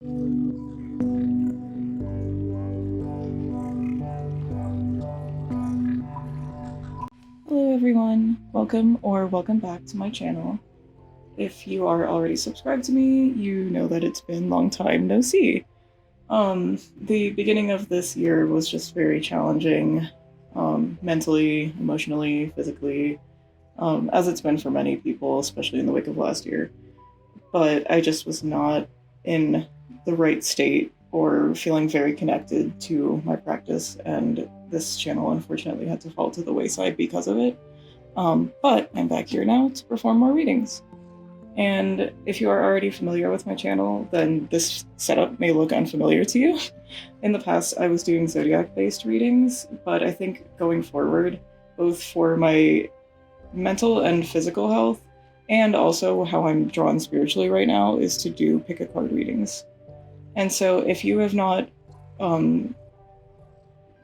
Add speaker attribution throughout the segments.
Speaker 1: Hello everyone, welcome back to my channel. If you are already subscribed to me, you know that it's been a long time no see. The beginning of this year was just very challenging, mentally, emotionally, physically, as it's been for many people, especially in the wake of last year. But I just was not in the right state or feeling very connected to my practice, and this channel unfortunately had to fall to the wayside because of it. But I'm back here now to perform more readings. And if you are already familiar with my channel, then this setup may look unfamiliar to you. In the past, I was doing zodiac-based readings, but I think going forward, both for my mental and physical health, and also how I'm drawn spiritually right now, is to do pick a card readings. And so if you have not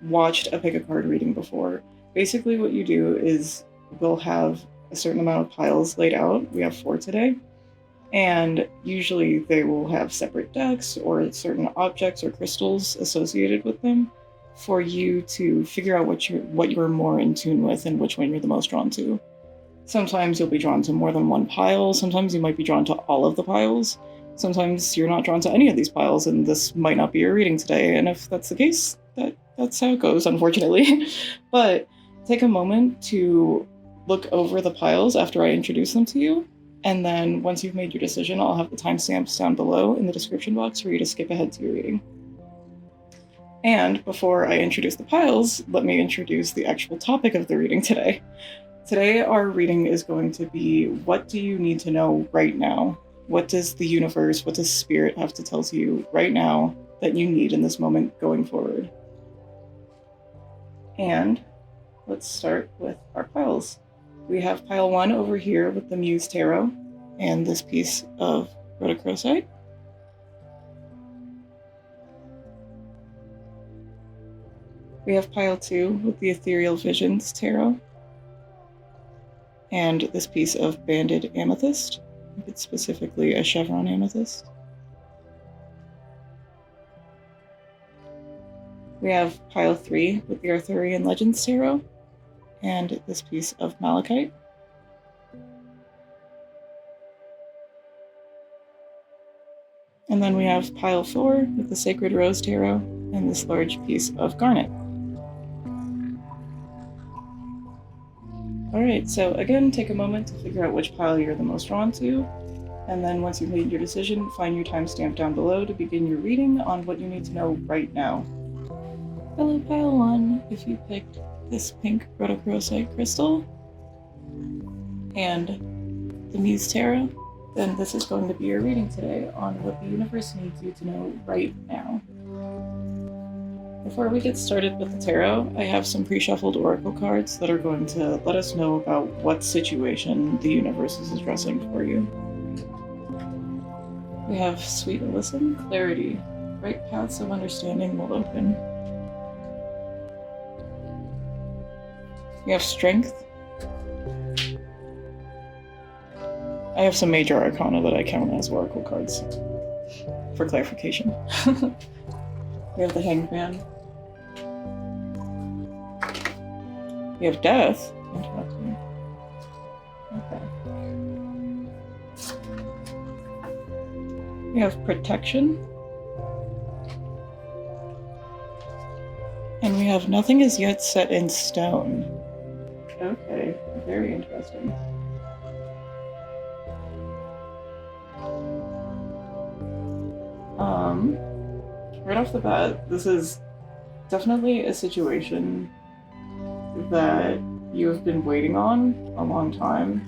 Speaker 1: watched a pick a card reading before, basically what you do is we'll have a certain amount of piles laid out. We have 4 today. And usually they will have separate decks or certain objects or crystals associated with them for you to figure out what you're more in tune with and which one you're the most drawn to. Sometimes you'll be drawn to more than one pile, sometimes you might be drawn to all of the piles, sometimes you're not drawn to any of these piles, and this might not be your reading today, and if that's the case, that's how it goes, unfortunately. But take a moment to look over the piles after I introduce them to you, and then once you've made your decision, I'll have the timestamps down below in the description box for you to skip ahead to your reading. And before I introduce the piles, let me introduce the actual topic of the reading today. Today, our reading is going to be, what do you need to know right now? What does the universe, what does spirit have to tell to you right now that you need in this moment going forward? And let's start with our piles. We have pile 1 over here with the Muse Tarot and this piece of rhodochrosite. We have pile 2 with the Ethereal Visions Tarot and this piece of banded amethyst. It's specifically a chevron amethyst. We have pile 3 with the Arthurian Legends Tarot and this piece of malachite. And then we have pile 4 with the Sacred Rose Tarot and this large piece of garnet. Alright, so again, take a moment to figure out which pile you're the most drawn to, and then once you've made your decision, find your timestamp down below to begin your reading on what you need to know right now. Hello pile 1, if you picked this pink rhodochrosite crystal and the Muse Tarot, then this is going to be your reading today on what the universe needs you to know right now. Before we get started with the tarot, I have some pre-shuffled oracle cards that are going to let us know about what situation the universe is addressing for you. We have Sweet Alyssum, Clarity, Right Paths of Understanding will open. We have Strength. I have some major arcana that I count as oracle cards, for clarification. We have the Hanged Man. We have Death. Interesting. Okay. We have Protection. And we have Nothing is yet set in stone. Okay, very interesting. Right off the bat, this is definitely a situation that you have been waiting on a long time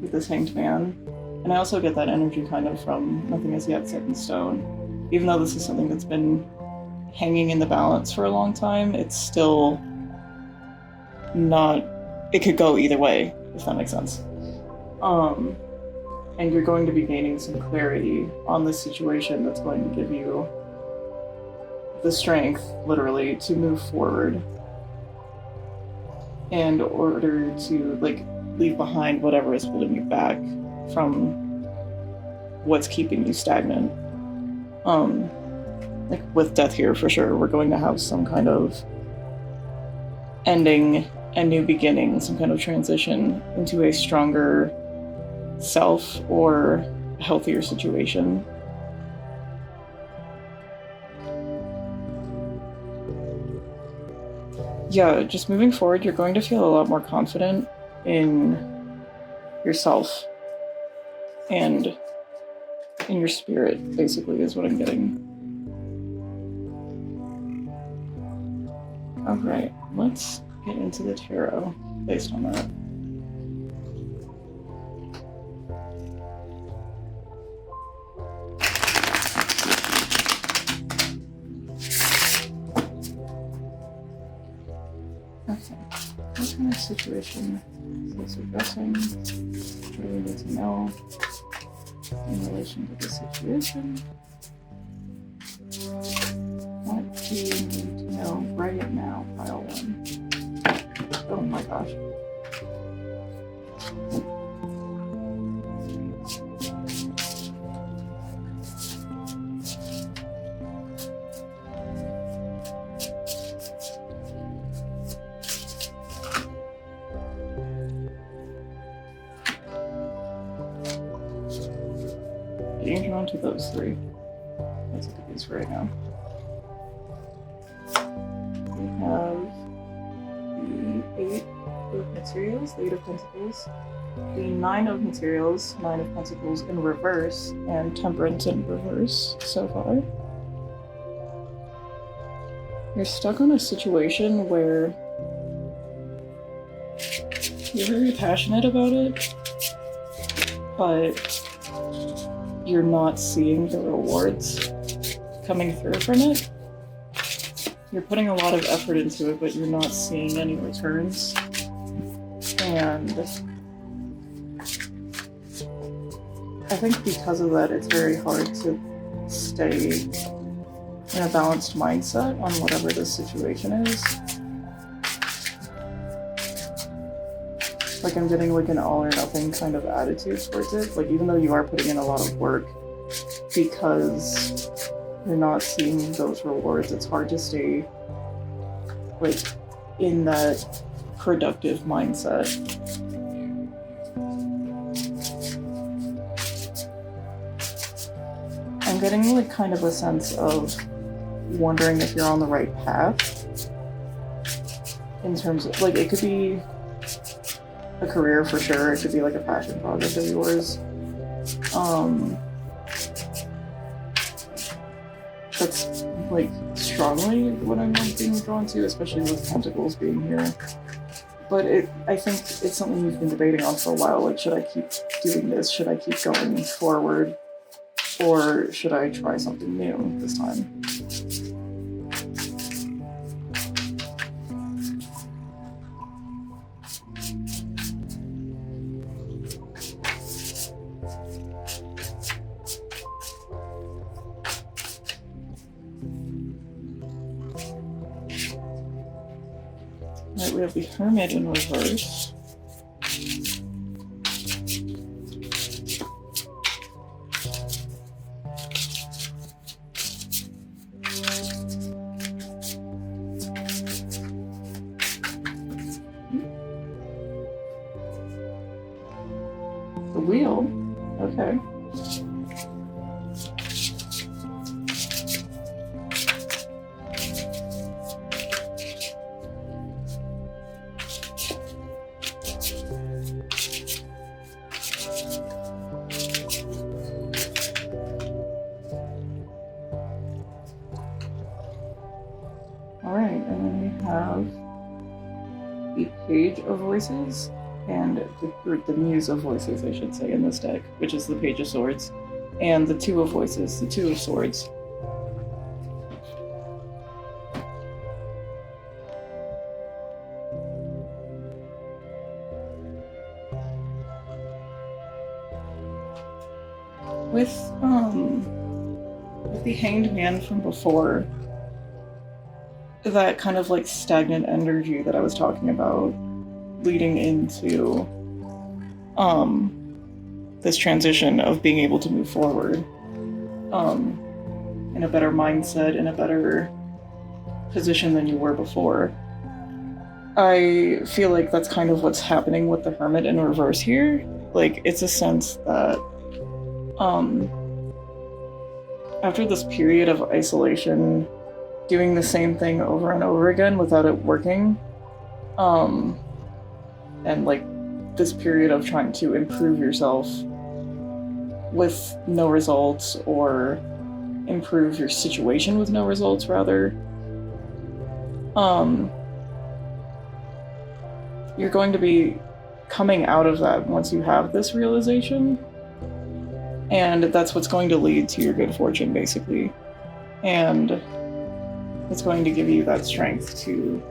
Speaker 1: with this Hanged Man. And I also get that energy kind of from Nothing is yet set in stone. Even though this is something that's been hanging in the balance for a long time, it's still not, it could go either way, if that makes sense. And you're going to be gaining some clarity on this situation that's going to give you the strength, literally, to move forward in order to, like, leave behind whatever is holding you back from what's keeping you stagnant. Like with death here, for sure, we're going to have some kind of ending and new beginning, some kind of transition into a stronger self or a healthier situation. Yeah, just moving forward, you're going to feel a lot more confident in yourself and in your spirit, basically, is what I'm getting. Alright, let's get into the tarot based on that. Okay, what kind of situation is this addressing? What do we need to know in relation to this situation? What do you need to know right now, pile 1? Oh my gosh. Getting drawn to those 3. Let's look at these for right now. We have the 8 of materials, the 8 of pentacles, the 9 of materials, 9 of pentacles in reverse, and temperance in reverse so far. You're stuck on a situation where you're very passionate about it, but you're not seeing the rewards coming through from it. You're putting a lot of effort into it, but you're not seeing any returns. And I think because of that, it's very hard to stay in a balanced mindset on whatever this situation is. Like, I'm getting like an all or nothing kind of attitude towards it. Like, even though you are putting in a lot of work, because you're not seeing those rewards, it's hard to stay like in that productive mindset. I'm getting like kind of a sense of wondering if you're on the right path in terms of, like, it could be a career for sure, it could be like a passion project of yours. That's like strongly what I'm like being drawn to, especially with pentacles being here. But I think it's something you've been debating on for a while. Like, should I keep doing this? Should I keep going forward? Or should I try something new this time? Right, we have the Hermit in reverse. The Wheel, okay. Alright, and then we have the Page of Voices, and the Muse of Voices, I should say, in this deck, which is the Page of Swords, and the Two of Voices, the Two of Swords. With the Hanged Man from before, that kind of like stagnant energy that I was talking about leading into this transition of being able to move forward. in a better mindset, in a better position than you were before. I feel like that's kind of what's happening with the Hermit in reverse here. Like, it's a sense that after this period of isolation, doing the same thing over and over again without it working, and like this period of trying to improve yourself with no results, or improve your situation with no results, rather, you're going to be coming out of that once you have this realization, and that's what's going to lead to your good fortune, basically. And it's going to give you that strength to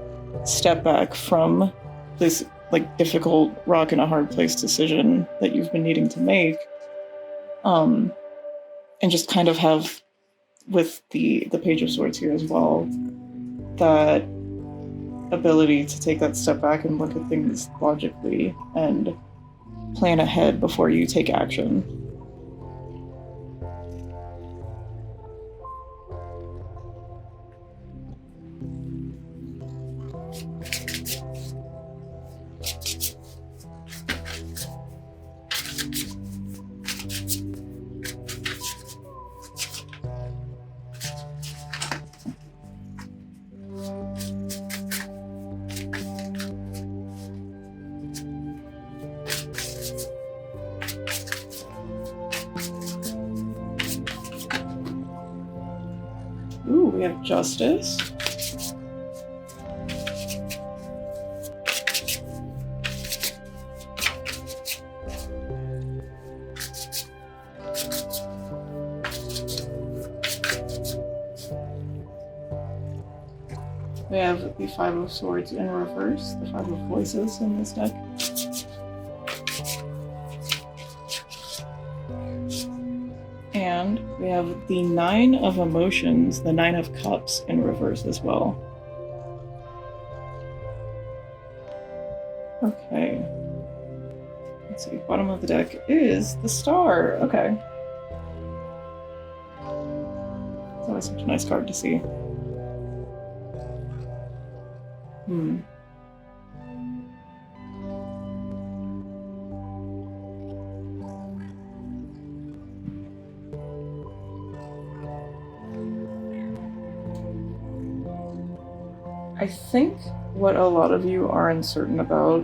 Speaker 1: step back from this like difficult rock and a hard place decision that you've been needing to make, and just kind of have, with the Page of Swords here as well, that ability to take that step back and look at things logically and plan ahead before you take action. Ooh, we have Justice. We have the Five of Swords in reverse, the Five of Voices in this deck. And we have the Nine of Emotions, the Nine of Cups in reverse as well. Okay. Let's see, bottom of the deck is the Star. Okay. It's always such a nice card to see. I think what a lot of you are uncertain about,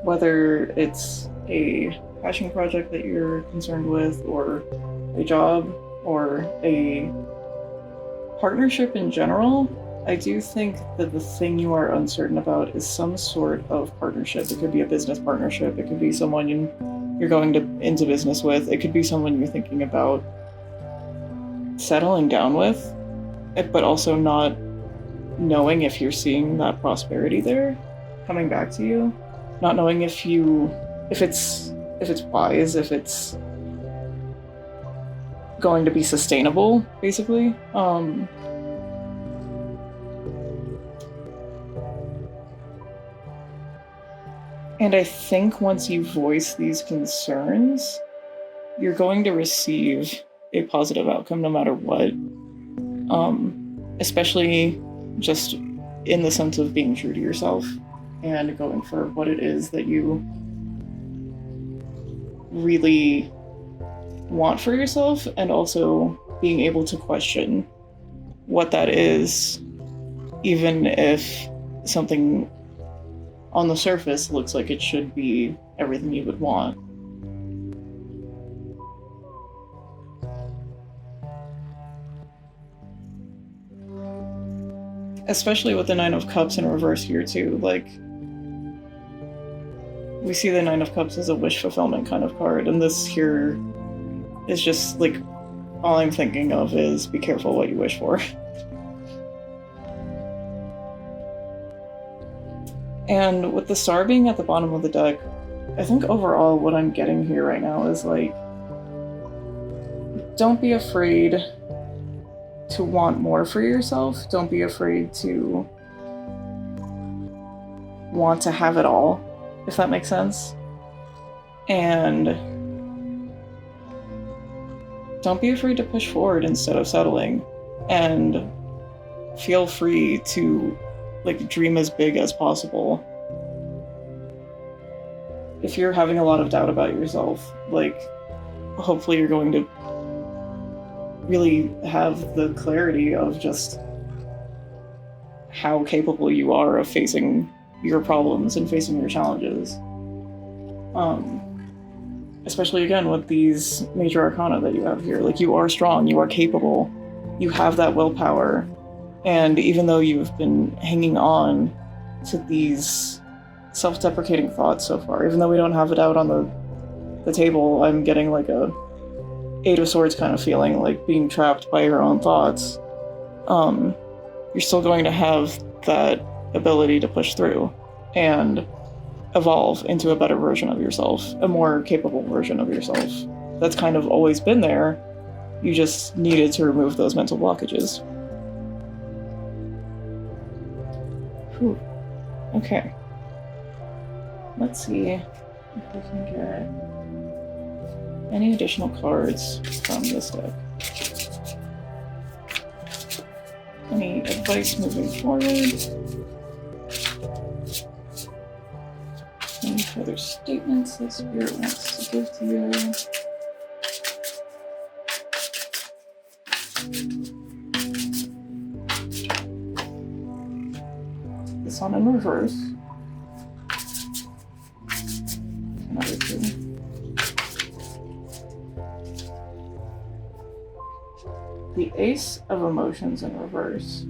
Speaker 1: whether it's a passion project that you're concerned with, or a job, or a partnership in general, I do think that the thing you are uncertain about is some sort of partnership. It could be a business partnership, it could be someone you're going into business with, it could be someone you're thinking about settling down with, but also not knowing if you're seeing that prosperity there coming back to you, not knowing if it's wise, if it's going to be sustainable, basically. And I think once you voice these concerns, you're going to receive a positive outcome no matter what. Especially just in the sense of being true to yourself and going for what it is that you really want for yourself, and also being able to question what that is, even if something on the surface looks like it should be everything you would want. Especially with the Nine of Cups in reverse here too, like, we see the Nine of Cups as a wish fulfillment kind of card, and this here is just like, all I'm thinking of is be careful what you wish for. And with the Star being at the bottom of the deck, I think overall what I'm getting here right now is like, don't be afraid to want more for yourself. Don't be afraid to want to have it all, if that makes sense. And don't be afraid to push forward instead of settling, and feel free to like dream as big as possible. If you're having a lot of doubt about yourself, like hopefully you're going to really have the clarity of just how capable you are of facing your problems and facing your challenges. Especially again with these major arcana that you have here. Like, you are strong, you are capable, you have that willpower. And even though you've been hanging on to these self-deprecating thoughts so far, even though we don't have it out on the table, I'm getting like a Eight of Swords kind of feeling, like being trapped by your own thoughts. You're still going to have that ability to push through and evolve into a better version of yourself, a more capable version of yourself. That's kind of always been there. You just needed to remove those mental blockages. Whew. Okay. Let's see if we can get any additional cards from this deck. Any advice moving forward? Any further statements that Spirit wants to give to you? The Sun in reverse. Another two. The Ace of Emotions in reverse.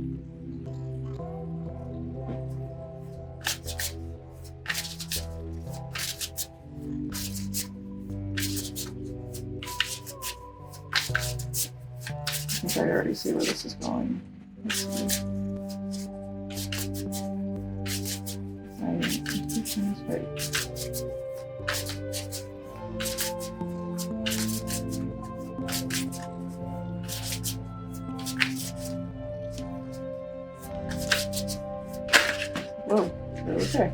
Speaker 1: I think I already see where this is going. Let's see. My intuition is right. Whoa, okay.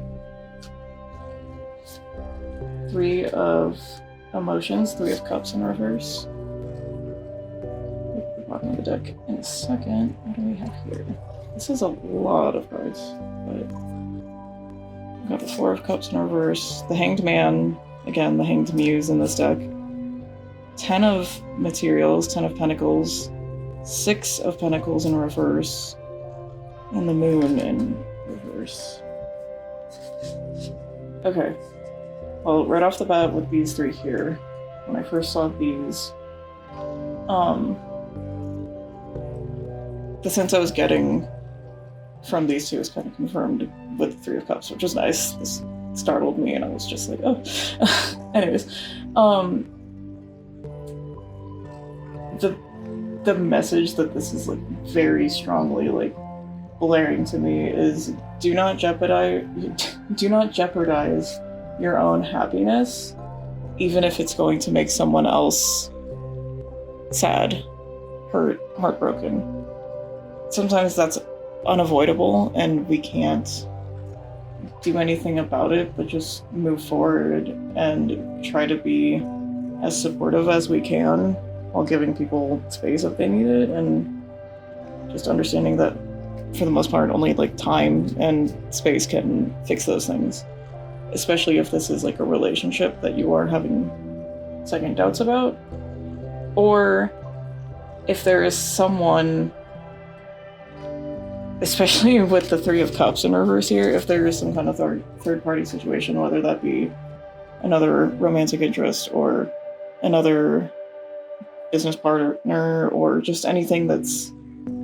Speaker 1: Three of Emotions, Three of Cups in reverse. At the bottom of the deck in a second. What do we have here? This is a lot of cards, but we've got the Four of Cups in reverse, the Hanged Man, again, the Hanged Muse in this deck. 10 of Materials, 10 of Pentacles, 6 of Pentacles in reverse, and the Moon in reverse. Okay. Well, right off the bat with these three here, when I first saw these, the sense I was getting from these two is kind of confirmed with the Three of Cups, which is nice. This startled me and I was just like, oh. Anyways, the message that this is like very strongly like blaring to me is do not jeopardize your own happiness, even if it's going to make someone else sad, hurt, heartbroken. Sometimes that's unavoidable and we can't do anything about it, but just move forward and try to be as supportive as we can while giving people space if they need it, and just understanding that for the most part only like time and space can fix those things, especially if this is like a relationship that you are having second doubts about, or if there is someone, especially with the Three of Cups in reverse here, if there is some kind of third party situation, whether that be another romantic interest or another business partner or just anything that's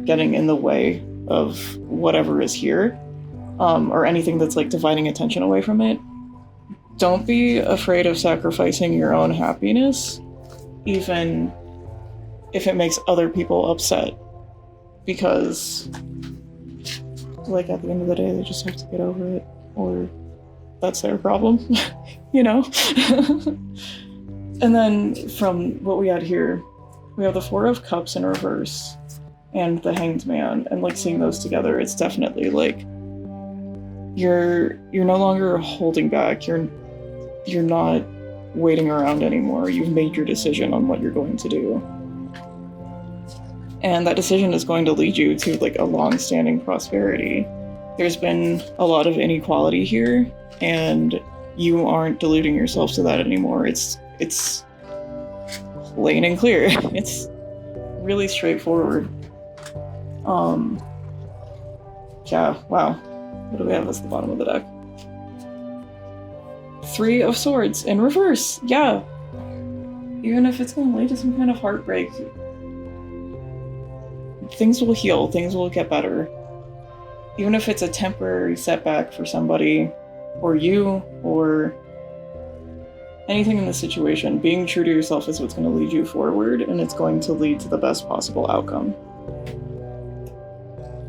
Speaker 1: getting in the way of whatever is here, or anything that's like dividing attention away from it, don't be afraid of sacrificing your own happiness, even if it makes other people upset, because like at the end of the day they just have to get over it, or that's their problem. you know. And then from what we had here, we have the Four of Cups in reverse and the Hanged Man, and like seeing those together, it's definitely like you're no longer holding back, you're not waiting around anymore. You've made your decision on what you're going to do, And that decision is going to lead you to like a long-standing prosperity. There's been a lot of inequality here, and you aren't deluding yourself to that anymore. It's plain and clear. It's really straightforward. Yeah, wow. What do we have at the bottom of the deck? 3 of Swords in reverse. Yeah. Even if it's going to lead to some kind of heartbreak, things will heal, things will get better. Even if it's a temporary setback for somebody, or you, or anything in the situation, being true to yourself is what's going to lead you forward, and it's going to lead to the best possible outcome.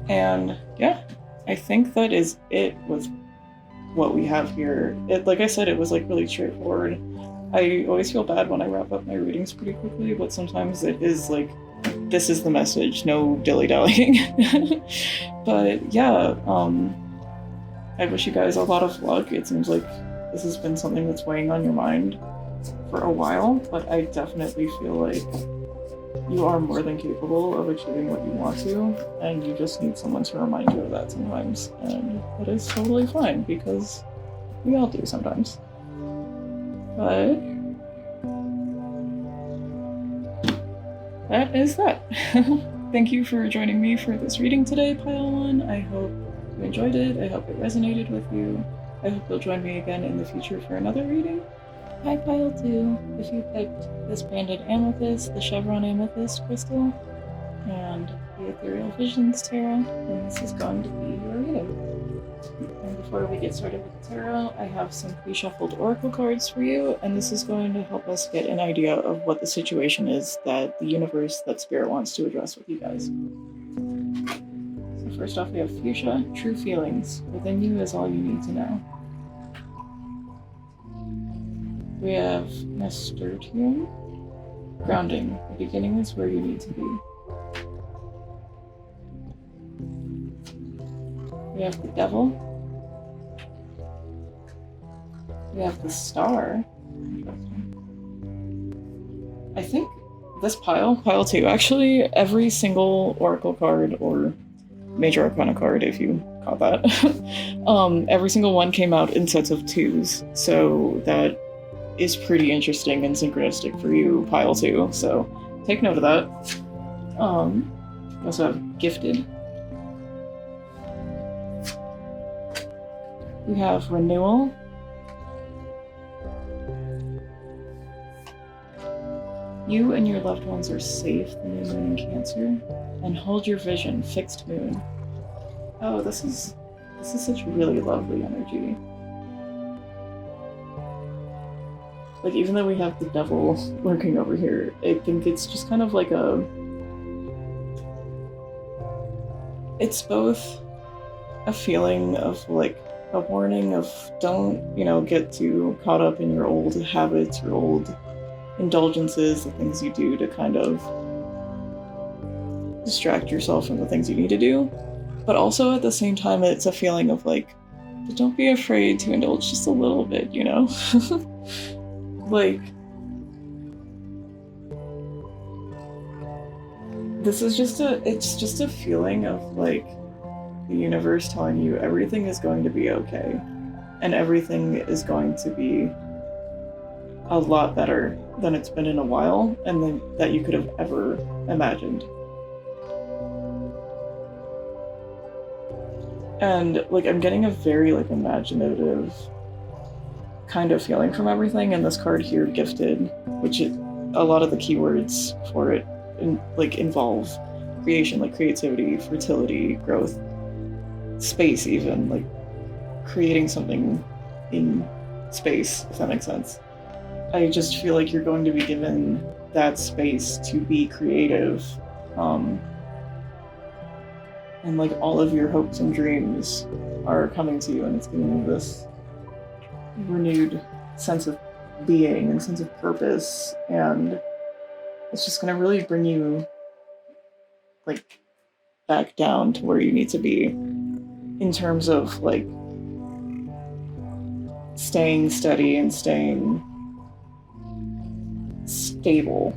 Speaker 1: And yeah, I think that is it with what we have here. Like I said, it was like really straightforward. I always feel bad when I wrap up my readings pretty quickly, but sometimes it is like, this is the message, no dilly-dallying. But yeah, I wish you guys a lot of luck. It seems like this has been something that's weighing on your mind for a while, but I definitely feel like you are more than capable of achieving what you want to, and you just need someone to remind you of that sometimes, and that is totally fine, because we all do sometimes. But that is that. Thank you for joining me for this reading today, Pile 1. I hope you enjoyed it. I hope it resonated with you. I hope you'll join me again in the future for another reading. Hi, Pile 2. If you picked this banded amethyst, the chevron amethyst crystal, and the ethereal visions tarot, then this is going to be your reading. And before we get started with the tarot, I have some pre-shuffled oracle cards for you, and this is going to help us get an idea of what the situation is that the universe, that spirit wants to address with you guys. So first off, we have Fuchsia, True Feelings. Within you is all you need to know. We have Nasturtium, Grounding. The beginning is where you need to be. We have the Devil. We have the Star. Interesting. I think this pile 2, actually, every single oracle card, or major arcana card, if you caught that, every single one came out in sets of 2s, so that is pretty interesting and synchronistic for you, pile 2, so take note of that. We also have Gifted. We have Renewal. You and your loved ones are safe, the new moon in Cancer. And Hold Your Vision, Fixed Moon. Oh, this is such really lovely energy. Like, even though we have the Devil lurking over here, I think it's just kind of like it's both a feeling of like a warning of don't, get too caught up in your old habits, your old indulgences, the things you do to kind of distract yourself from the things you need to do. But also at the same time, it's a feeling of like, don't be afraid to indulge just a little bit, Like, this is it's just a feeling of like the universe telling you everything is going to be okay, and everything is going to be a lot better than it's been in a while, and that you could have ever imagined. And like, I'm getting a very like imaginative kind of feeling from everything, and this card here, Gifted, which a lot of the keywords for it involve creation, like creativity, fertility, growth, space, even like creating something in space, if that makes sense. I just feel like you're going to be given that space to be creative, and like all of your hopes and dreams are coming to you, and it's giving you this renewed sense of being and sense of purpose, and it's just going to really bring you like back down to where you need to be in terms of like staying steady and staying stable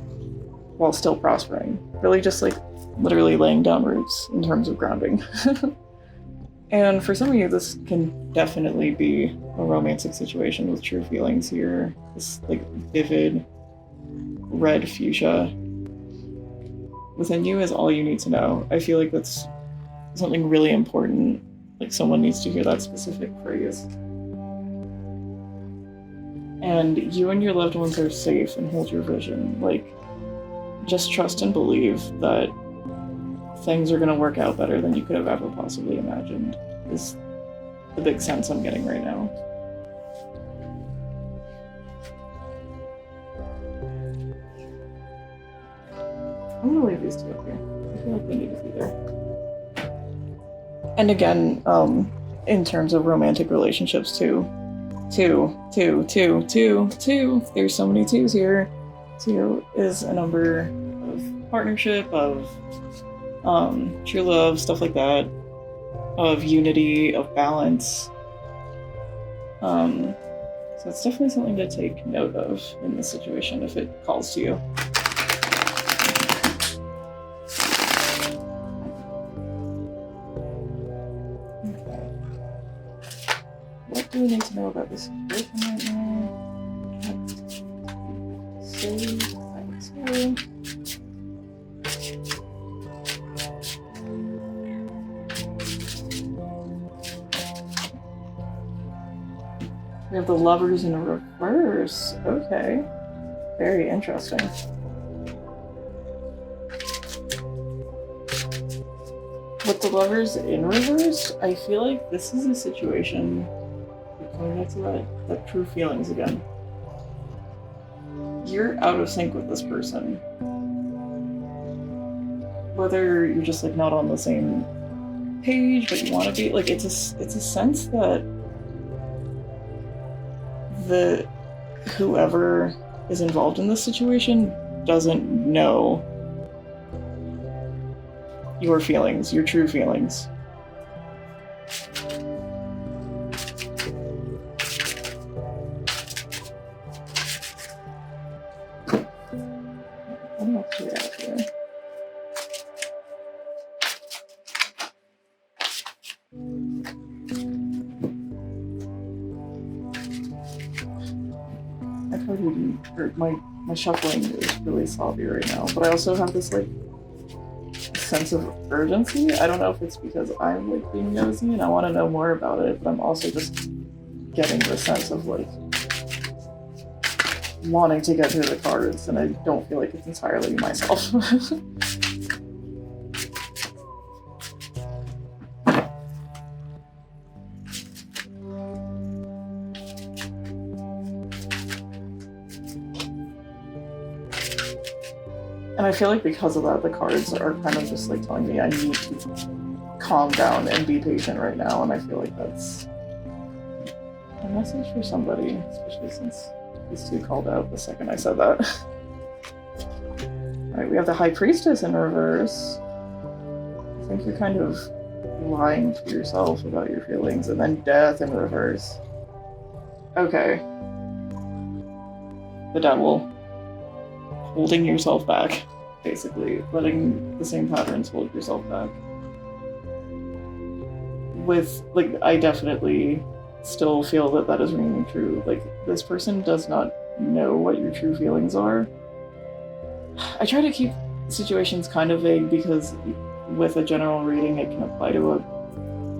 Speaker 1: while still prospering. Really just like literally laying down roots in terms of grounding. And for some of you, this can definitely be a romantic situation with true feelings here. This like vivid red fuchsia within you is all you need to know. I feel like that's something really important. Like someone needs to hear that specific phrase. And you and your loved ones are safe and hold your vision. Like, just trust and believe that things are going to work out better than you could have ever possibly imagined, is the big sense I'm getting right now. I'm going to leave these two up here. I feel like they need to be there. And again, in terms of romantic relationships too, two. There's so many twos here. 2 is a number of partnership, of true love, stuff like that, of unity, of balance. So it's definitely something to take note of in this situation if it calls to you. Okay. What do we need to know about this situation right now? We have the Lovers in reverse. Okay. Very interesting. With the Lovers in reverse, I feel like this is a situation, coming back to that true feelings again. You're out of sync with this person. Whether you're just like not on the same page, but you want to be, like, it's a sense that whoever is involved in this situation doesn't know your feelings, your true feelings. What else do we have here? My shuffling is really sloppy right now, but I also have this like sense of urgency. I don't know if it's because I'm like being nosy and I want to know more about it, but I'm also just getting the sense of like wanting to get through the cards, and I don't feel like it's entirely myself. And I feel like because of that, the cards are kind of just like telling me I need to calm down and be patient right now, and I feel like that's a message for somebody, especially since these two called out the second I said that. Alright, we have the High Priestess in reverse. I think you're kind of lying to yourself about your feelings, and then Death in reverse. Okay. The Devil. Holding yourself back, basically. Letting the same patterns hold yourself back. With, like, I definitely still feel that that is ringing true. Like, this person does not know what your true feelings are. I try to keep situations kind of vague because with a general reading it can apply to a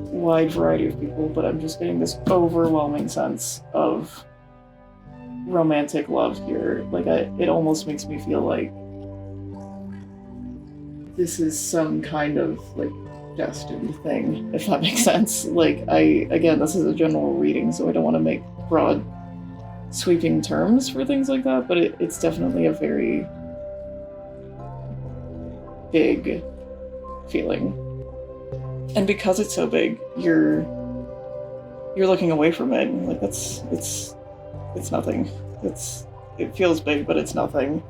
Speaker 1: wide variety of people, but I'm just getting this overwhelming sense of romantic love here. Like, it almost makes me feel like this is some kind of like destined thing, if that makes sense. Like, again, this is a general reading, so I don't want to make broad sweeping terms for things like that, but it's definitely a very big feeling. And because it's so big, you're looking away from it, and like it's nothing. It feels big, but it's nothing.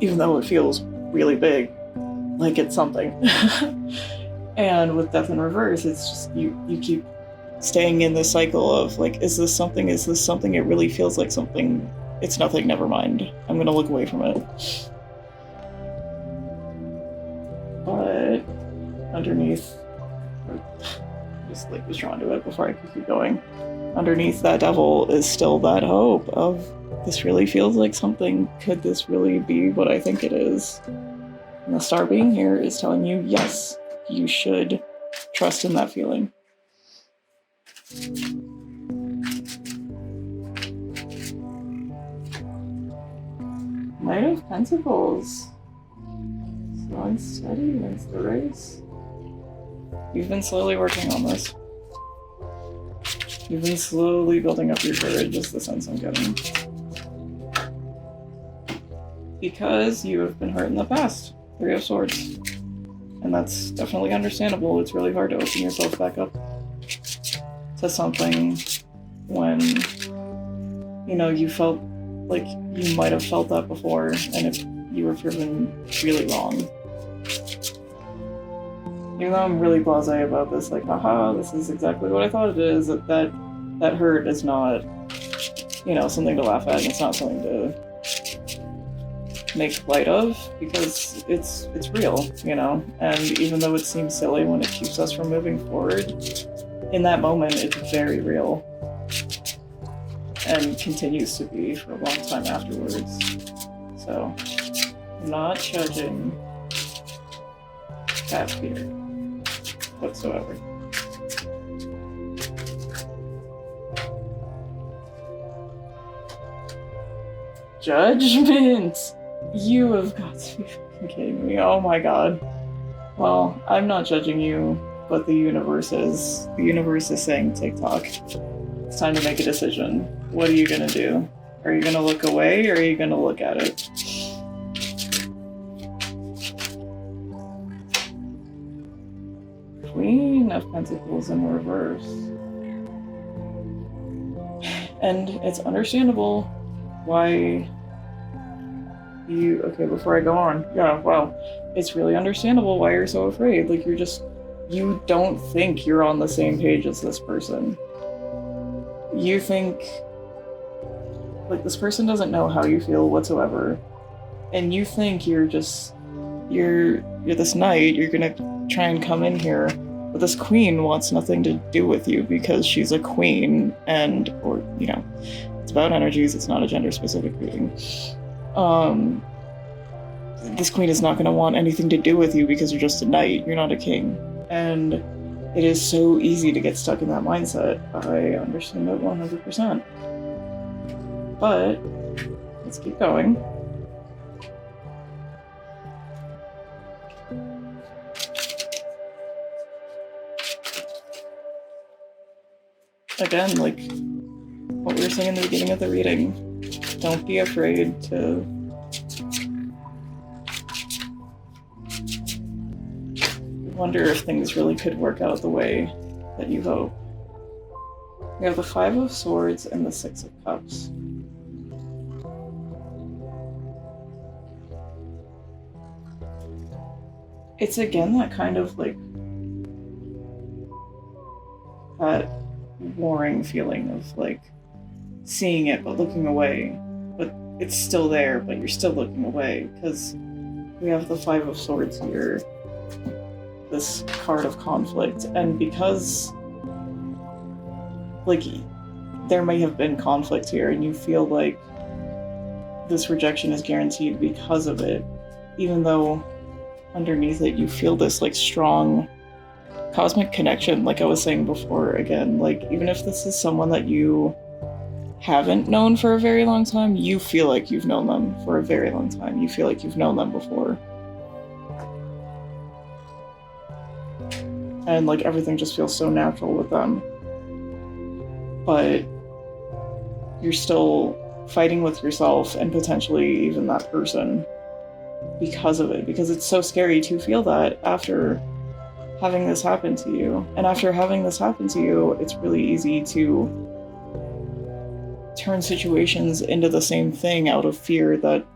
Speaker 1: Even though it feels really big, like it's something. And with Death in reverse, it's just you keep staying in this cycle of like, is this something? Is this something? It really feels like something. It's nothing, never mind. I'm gonna look away from it. But underneath, or just like was drawn to it before I could keep going. Underneath that devil is still that hope of, this really feels like something. Could this really be what I think it is? And the star being here is telling you, yes, you should trust in that feeling. Knight of Pentacles. Slow and steady wins the race. You've been slowly working on this. You've been slowly building up your courage, is the sense I'm getting. Because you have been hurt in the past. 3 of Swords. And that's definitely understandable. It's really hard to open yourself back up to something when, you felt like you might have felt that before, and if you were proven really wrong. Even though I'm really blasé about this, like, haha, this is exactly what I thought it is, that hurt is not, something to laugh at, and it's not something to make light of, because it's real, and even though it seems silly when it keeps us from moving forward, in that moment it's very real, and continues to be for a long time afterwards. So, I'm not judging that fear whatsoever. Judgment! You have got to be fucking kidding me. Oh my god. Well, I'm not judging you, but the universe is. The universe is saying TikTok. It's time to make a decision. What are you gonna do? Are you gonna look away, or are you gonna look at it? Queen of Pentacles in reverse. And it's understandable why you... Okay, before I go on. Yeah, wow. It's really understandable why you're so afraid. Like, you don't think you're on the same page as this person. You think, like, this person doesn't know how you feel whatsoever. And you think you're this knight, you're gonna try and come in here, but this queen wants nothing to do with you because she's a queen, or it's about energies, it's not a gender-specific reading. This queen is not gonna want anything to do with you because you're just a knight, you're not a king. And it is so easy to get stuck in that mindset. I understand it 100%. But let's keep going. Again, like what we were saying in the beginning of the reading, don't be afraid to wonder if things really could work out the way that you hope. We have the 5 of Swords and the 6 of Cups. It's again that kind of like that warring feeling of like seeing it but looking away, but it's still there, but you're still looking away, because we have the 5 of Swords here, this card of conflict, and because like there may have been conflict here and you feel like this rejection is guaranteed because of it, even though underneath it you feel this like strong cosmic connection, like I was saying before. Again, like even if this is someone that you haven't known for a very long time, you feel like you've known them for a very long time. You feel like you've known them before. And like everything just feels so natural with them. But you're still fighting with yourself and potentially even that person because of it, because it's so scary to feel that after having this happen to you. And after having this happen to you, it's really easy to turn situations into the same thing out of fear that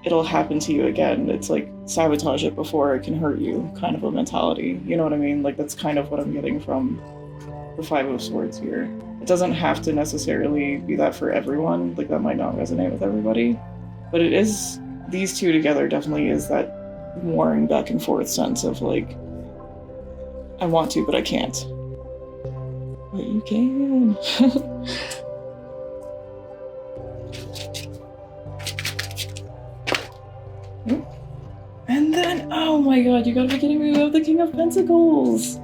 Speaker 1: it'll happen to you again. It's like sabotage it before it can hurt you kind of a mentality. You know what I mean? Like that's kind of what I'm getting from the 5 of Swords here. It doesn't have to necessarily be that for everyone. Like that might not resonate with everybody. But it is, these two together definitely is that warring back and forth sense of like, I want to, but I can't. But you can. And then, oh my god, you gotta be kidding me, we have the King of Pentacles!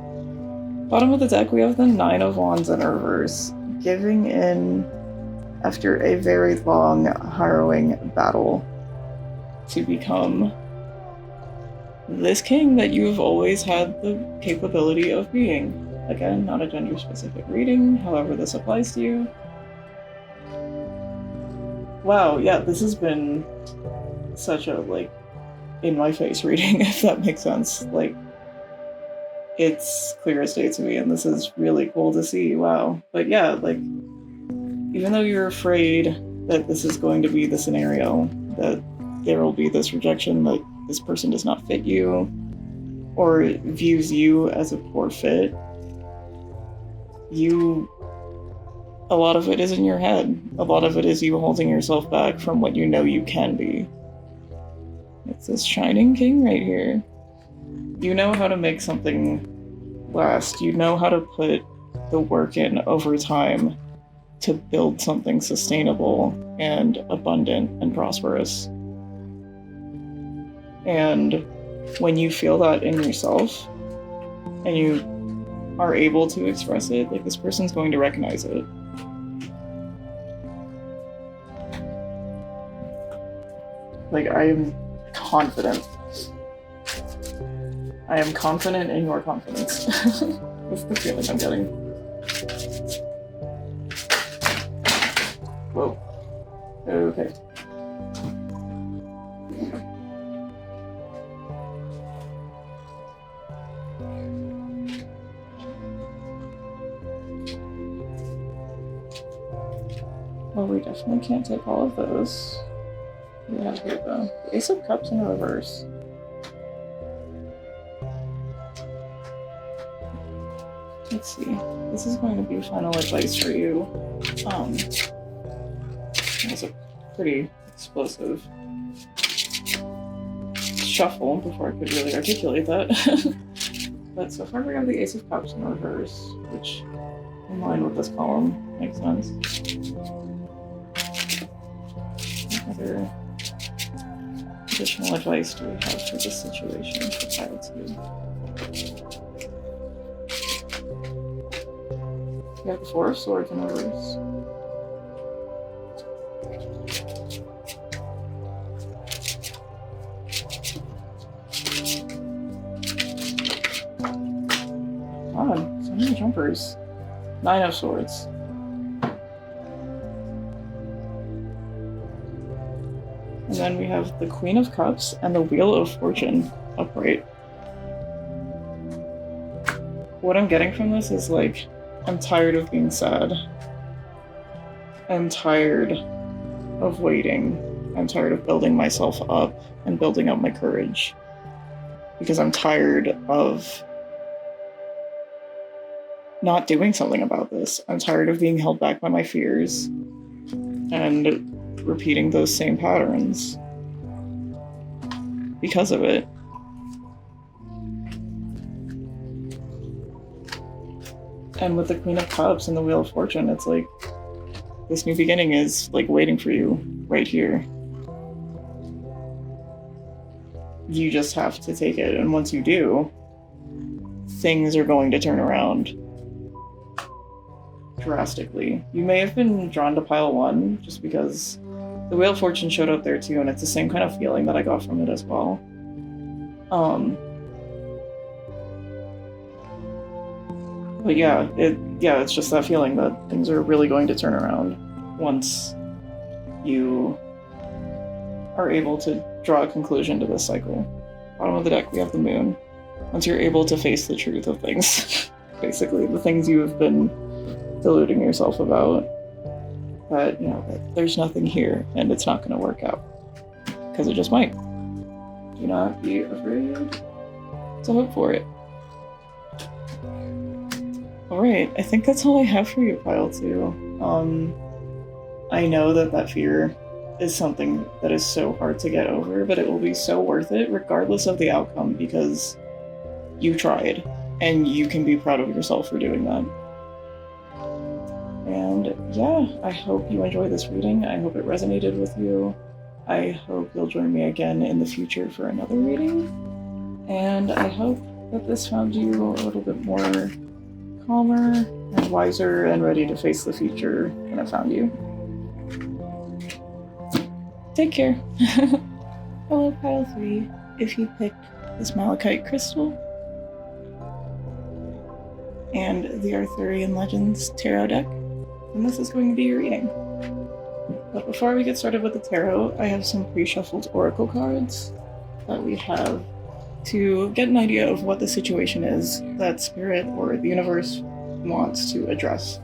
Speaker 1: Bottom of the deck, we have the Nine of Wands in reverse, giving in after a very long, harrowing battle to become this king that you've always had the capability of being. Again, not a gender-specific reading, however this applies to you. Wow, yeah, this has been such a, like, in-my-face reading, if that makes sense. Like, it's clear as day to me, and this is really cool to see, wow. But yeah, like, even though you're afraid that this is going to be the scenario, that there will be this rejection, that this person does not fit you, or views you as a poor fit, a lot of it is in your head. A lot of it is you holding yourself back from what you know you can be. It's this shining king right here. You know how to make something last. You know how to put the work in over time to build something sustainable and abundant and prosperous. And when you feel that in yourself and you are able to express it, like, this person's going to recognize it. Like, I am confident. I am confident in your confidence. That's the feeling I'm getting. Whoa. Okay. Well, we definitely can't take all of those. We have here, though. The Ace of Cups in reverse. Let's see. This is going to be final advice for you. It's a pretty explosive shuffle before I could really articulate that. But so far we have the Ace of Cups in reverse, which, in line with this column, makes sense. What other additional advice do we have for this situation for pile 2? We have the Four of Swords in reverse. God, so many jumpers. Nine of Swords. And then we have the Queen of Cups and the Wheel of Fortune upright. What I'm getting from this is, like, I'm tired of being sad. I'm tired of waiting. I'm tired of building myself up and building up my courage. Because I'm tired of not doing something about this. I'm tired of being held back by my fears and repeating those same patterns because of it. And with the Queen of Cups and the Wheel of Fortune, it's like, this new beginning is, like, waiting for you right here. You just have to take it, and once you do, things are going to turn around drastically. You may have been drawn to pile 1 just because the Wheel of Fortune showed up there too, and it's the same kind of feeling that I got from it as well. But yeah, it's just that feeling that things are really going to turn around once you are able to draw a conclusion to this cycle. Bottom of the deck, we have the Moon. Once you're able to face the truth of things, basically, the things you have been deluding yourself about, that, you know, that there's nothing here and it's not going to work out. Because it just might. Do not be afraid to hope for it. Alright, I think that's all I have for you, pile 2. I know that fear is something that is so hard to get over, but it will be so worth it regardless of the outcome because you tried. And you can be proud of yourself for doing that. And yeah, I hope you enjoy this reading. I hope it resonated with you. I hope you'll join me again in the future for another reading. And I hope that this found you a little bit more calmer and wiser and ready to face the future than it found you. Take care. Hello, Pile 3. If you picked this malachite crystal and the Arthurian Legends tarot deck, then this is going to be your reading. But before we get started with the tarot, I have some pre-shuffled oracle cards that we have to get an idea of what the situation is that Spirit or the universe wants to address.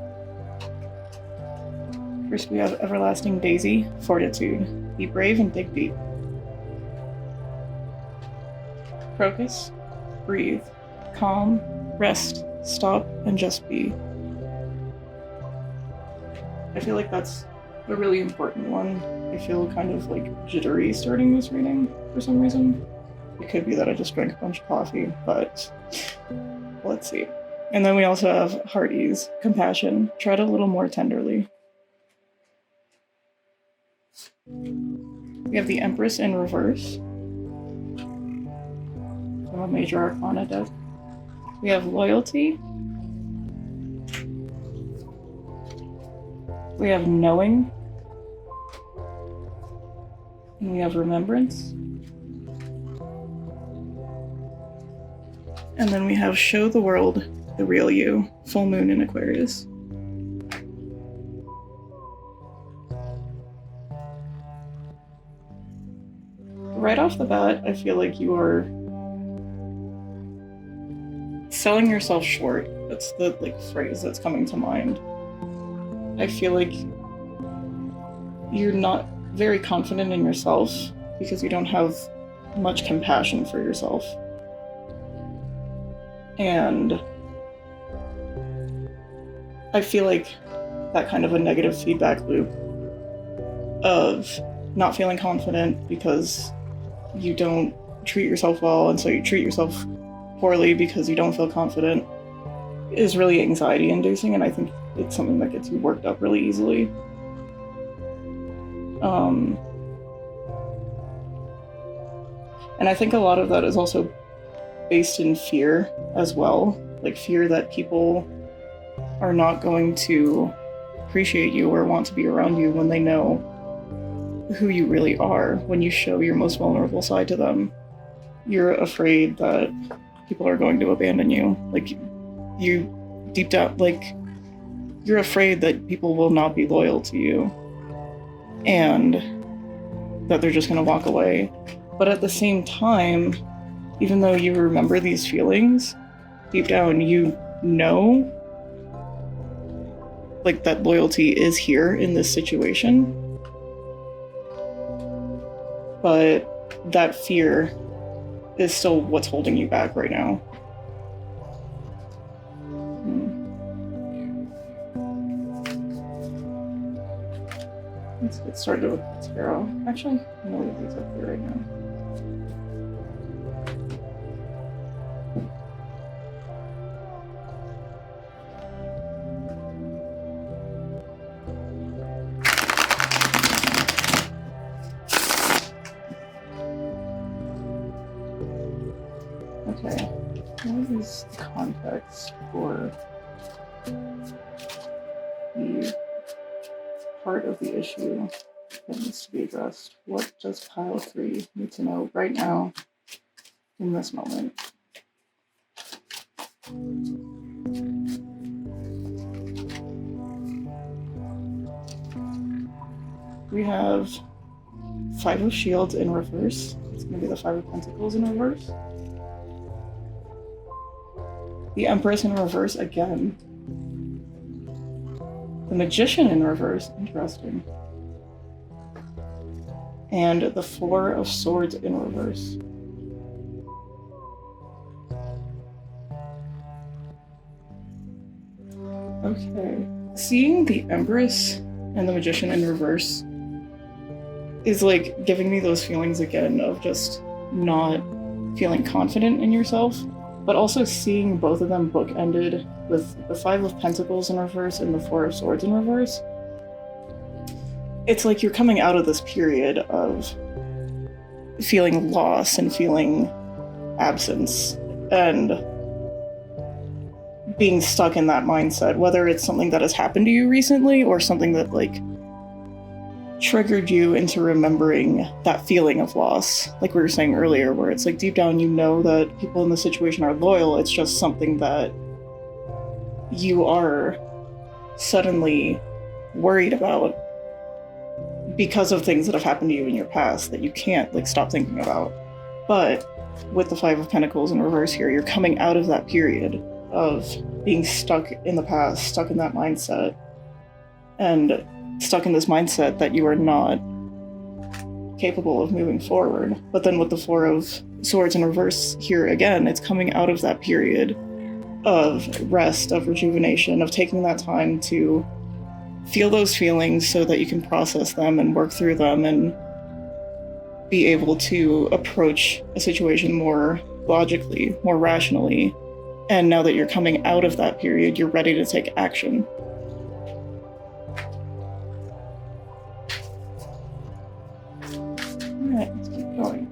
Speaker 1: First, we have Everlasting Daisy, Fortitude. Be brave and dig deep. Crocus, breathe. Calm, rest, stop, and just be. I feel like that's a really important one. I feel kind of like jittery starting this reading for some reason. It could be that I just drank a bunch of coffee, but let's see. And then we also have Heart Ease, Compassion. Tread a little more tenderly. We have the Empress in reverse. From a Major Arcana deck. We have Loyalty. We have Knowing. And we have Remembrance. And then we have Show the World the Real You, Full Moon in Aquarius. Right off the bat, I feel like you are selling yourself short. That's the phrase that's coming to mind. I feel like you're not very confident in yourself because you don't have much compassion for yourself. And I feel like that kind of a negative feedback loop of not feeling confident because you don't treat yourself well, and so you treat yourself poorly because you don't feel confident, is really anxiety inducing, and I think it's something that gets you worked up really easily. And I think a lot of that is also based in fear as well, like fear that people are not going to appreciate you or want to be around you when they know who you really are, when you show your most vulnerable side to them. You're afraid that people are going to abandon you. Like, you deep down, like, you're afraid that people will not be loyal to you and that they're just going to walk away. But at the same time, even though you remember these feelings, deep down you know, like, that loyalty is here in this situation. But that fear is still what's holding you back right now. Let's get started with the tarot. Actually, I'm gonna leave these up here right now. Okay, what is the context for the part of the issue that needs to be addressed? What does Pile 3 need to know right now in this moment? We have Five of Shields in reverse. It's going to be the Five of Pentacles in reverse. The Empress in reverse again. The Magician in reverse, interesting. And the Four of Swords in reverse. Okay. Seeing the Empress and the Magician in reverse is like giving me those feelings again of just not feeling confident in yourself. but also seeing both of them bookended with the Five of Pentacles in reverse and the Four of Swords in reverse. It's like you're coming out of this period of feeling loss and feeling absence and being stuck in that mindset, whether it's something that has happened to you recently or something that like triggered you into remembering that feeling of loss, like we were saying earlier, where it's like deep down you know that people in the situation are loyal. It's just something that you are suddenly worried about because of things that have happened to you in your past that you can't like stop thinking about. But with the Five of Pentacles in reverse here, you're coming out of that period of being stuck in the past, stuck in that mindset, and stuck in this mindset that you are not capable of moving forward. But then with the Four of Swords in reverse here again, it's coming out of that period of rest, of rejuvenation, of taking that time to feel those feelings so that you can process them and work through them and be able to approach a situation more logically, more rationally. And now that you're coming out of that period, you're ready to take action. All right, let's keep going.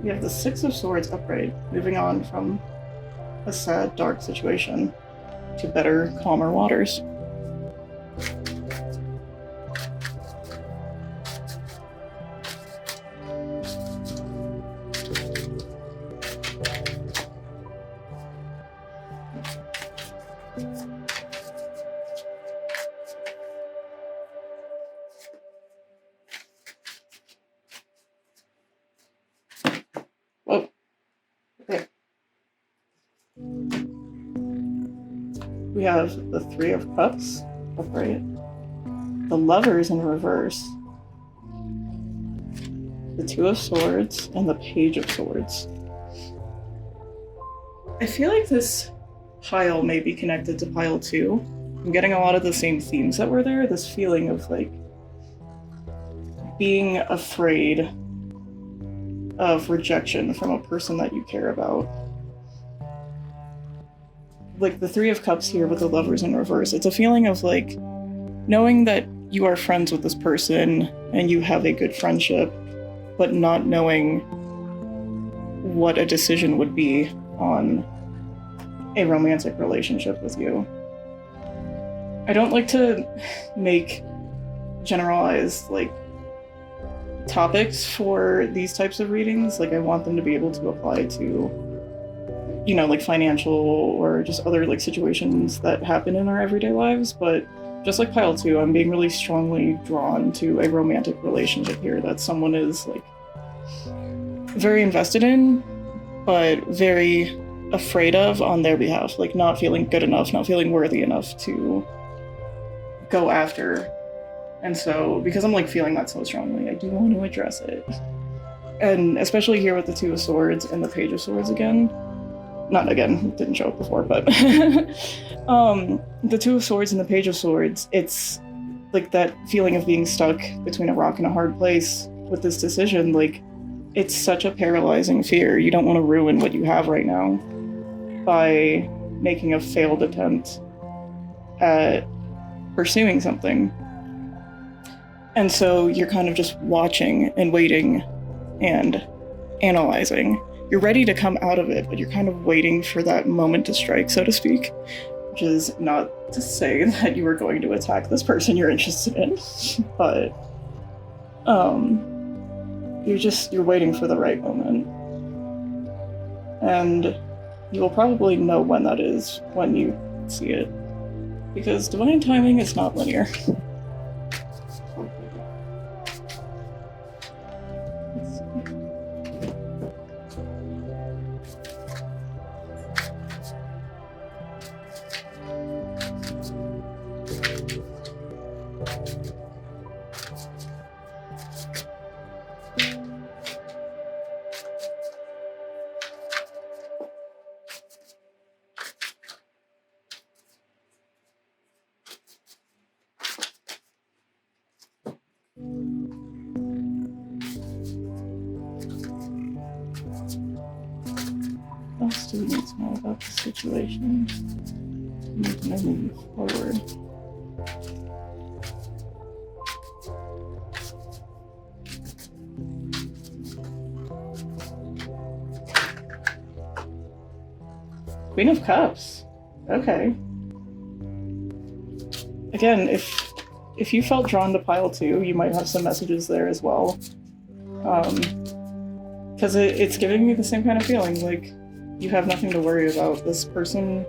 Speaker 1: We have the Six of Swords upright, moving on from a sad, dark situation to better, calmer waters. Oh, okay. We have the Three of Cups upright, the Lovers in reverse, the Two of Swords, and the Page of Swords. I feel like this pile may be connected to pile 2. I'm getting a lot of the same themes that were there, this feeling of like being afraid of rejection from a person that you care about. Like the Three of Cups here with the Lovers in reverse, it's a feeling of like knowing that you are friends with this person and you have a good friendship, but not knowing what a decision would be on a romantic relationship with you. I don't like to make generalized like topics for these types of readings. Like I want them to be able to apply to, you know, like financial or just other like situations that happen in our everyday lives. But just like pile 2, I'm being really strongly drawn to a romantic relationship here that someone is like very invested in, but very afraid of on their behalf, like not feeling good enough, not feeling worthy enough to go after. And so because I'm like feeling that so strongly, I do want to address it. And especially here with the Two of Swords and the Page of Swords again. Not again, it didn't show up before, but the Two of Swords and the Page of Swords, it's like that feeling of being stuck between a rock and a hard place with this decision. Like it's such a paralyzing fear. You don't want to ruin what you have right now by making a failed attempt at pursuing something. And so you're kind of just watching and waiting and analyzing. You're ready to come out of it, but you're kind of waiting for that moment to strike, so to speak. Which is not to say that you are going to attack this person you're interested in, but you're waiting for the right moment. And you will probably know when that is when you see it. Because divine timing is not linear. It's not about the situation. I'm gonna move forward. Queen of Cups. Okay. Again, if you felt drawn to pile 2, you might have some messages there as well. Because it's giving me the same kind of feeling, like you have nothing to worry about. This person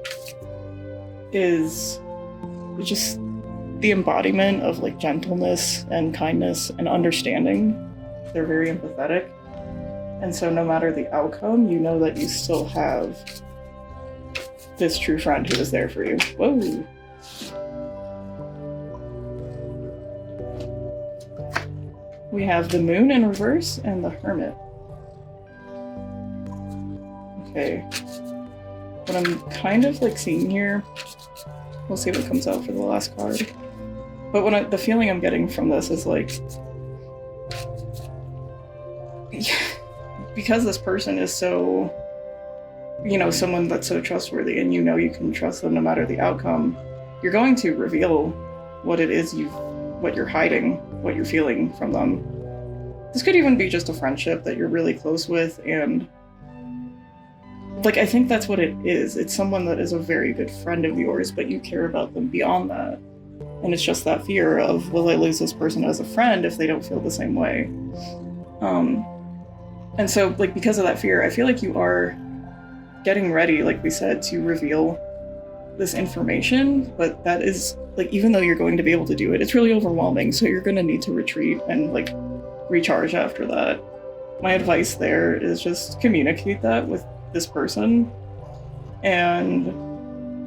Speaker 1: is just the embodiment of like gentleness and kindness and understanding. They're very empathetic. And so no matter the outcome, you know that you still have this true friend who is there for you. Whoa. We have the Moon in reverse and the Hermit. Okay. What I'm kind of like seeing here, we'll see what comes out for the last card. But the feeling I'm getting from this is like, because this person is so, you know, someone that's so trustworthy and you know you can trust them no matter the outcome, you're going to reveal what it is what you're hiding, what you're feeling from them. This could even be just a friendship that you're really close with, and like I think that's what it is. It's someone that is a very good friend of yours, but you care about them beyond that. And it's just that fear of, will I lose this person as a friend if they don't feel the same way? And so like because of that fear, I feel like you are getting ready, like we said, to reveal this information, but that is like, even though you're going to be able to do it, it's really overwhelming, so you're going to need to retreat and like recharge after that. My advice there is just communicate that with this person, and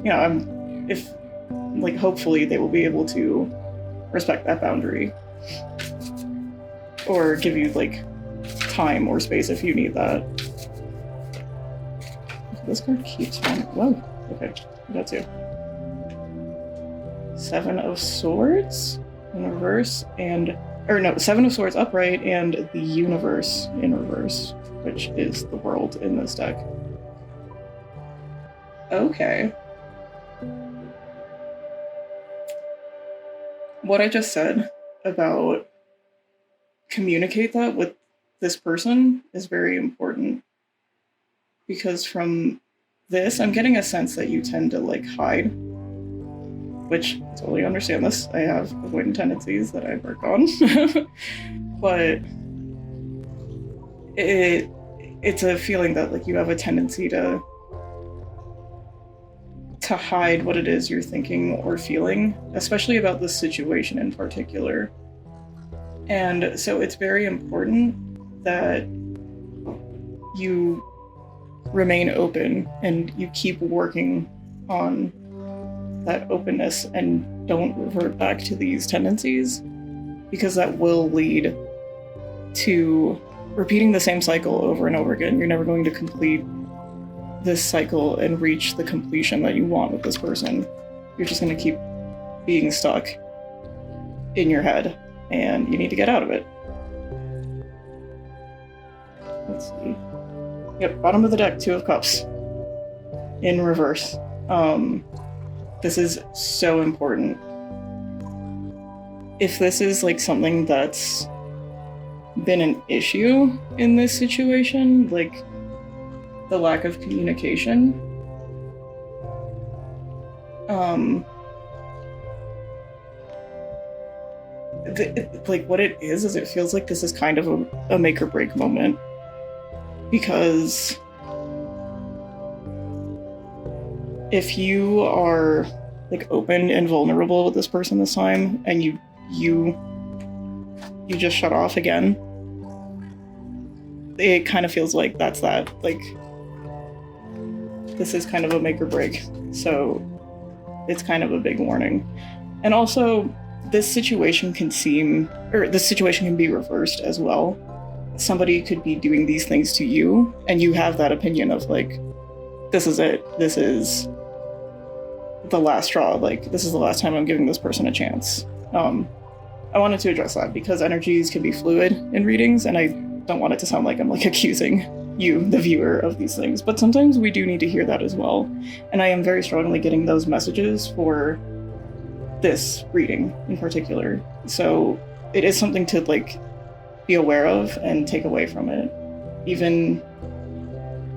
Speaker 1: you know, hopefully they will be able to respect that boundary or give you like time or space if you need that. This card keeps on. Whoa, okay, I got 2. 7 of Swords in reverse, or no, 7 of Swords upright, and the Universe in reverse, which is the World in this deck. Okay. What I just said about communicate that with this person is very important, because from this, I'm getting a sense that you tend to like hide, which I totally understand this. I have avoidant tendencies that I work on, but it's a feeling that like you have a tendency to hide what it is you're thinking or feeling, especially about this situation in particular. And so it's very important that you remain open and you keep working on that openness and don't revert back to these tendencies, because that will lead to repeating the same cycle over and over again. You're never going to complete this cycle and reach the completion that you want with this person. You're just going to keep being stuck in your head, and you need to get out of it. Let's see. Yep, bottom of the deck, 2 of Cups in reverse. This is so important. If this is like something that's been an issue in this situation, like the lack of communication, like what it is it feels like this is kind of a make or break moment, because if you are like open and vulnerable with this person this time, and you just shut off again, it kind of feels like that's that. Like, this is kind of a make or break. So it's kind of a big warning. And also, this situation can be reversed as well. Somebody could be doing these things to you, and you have that opinion of like, this is it. This is the last straw. Like, this is the last time I'm giving this person a chance. I wanted to address that because energies can be fluid in readings, and I don't want it to sound like I'm like accusing you, the viewer of these things. But sometimes we do need to hear that as well. And I am very strongly getting those messages for this reading in particular. So it is something to like be aware of and take away from it, even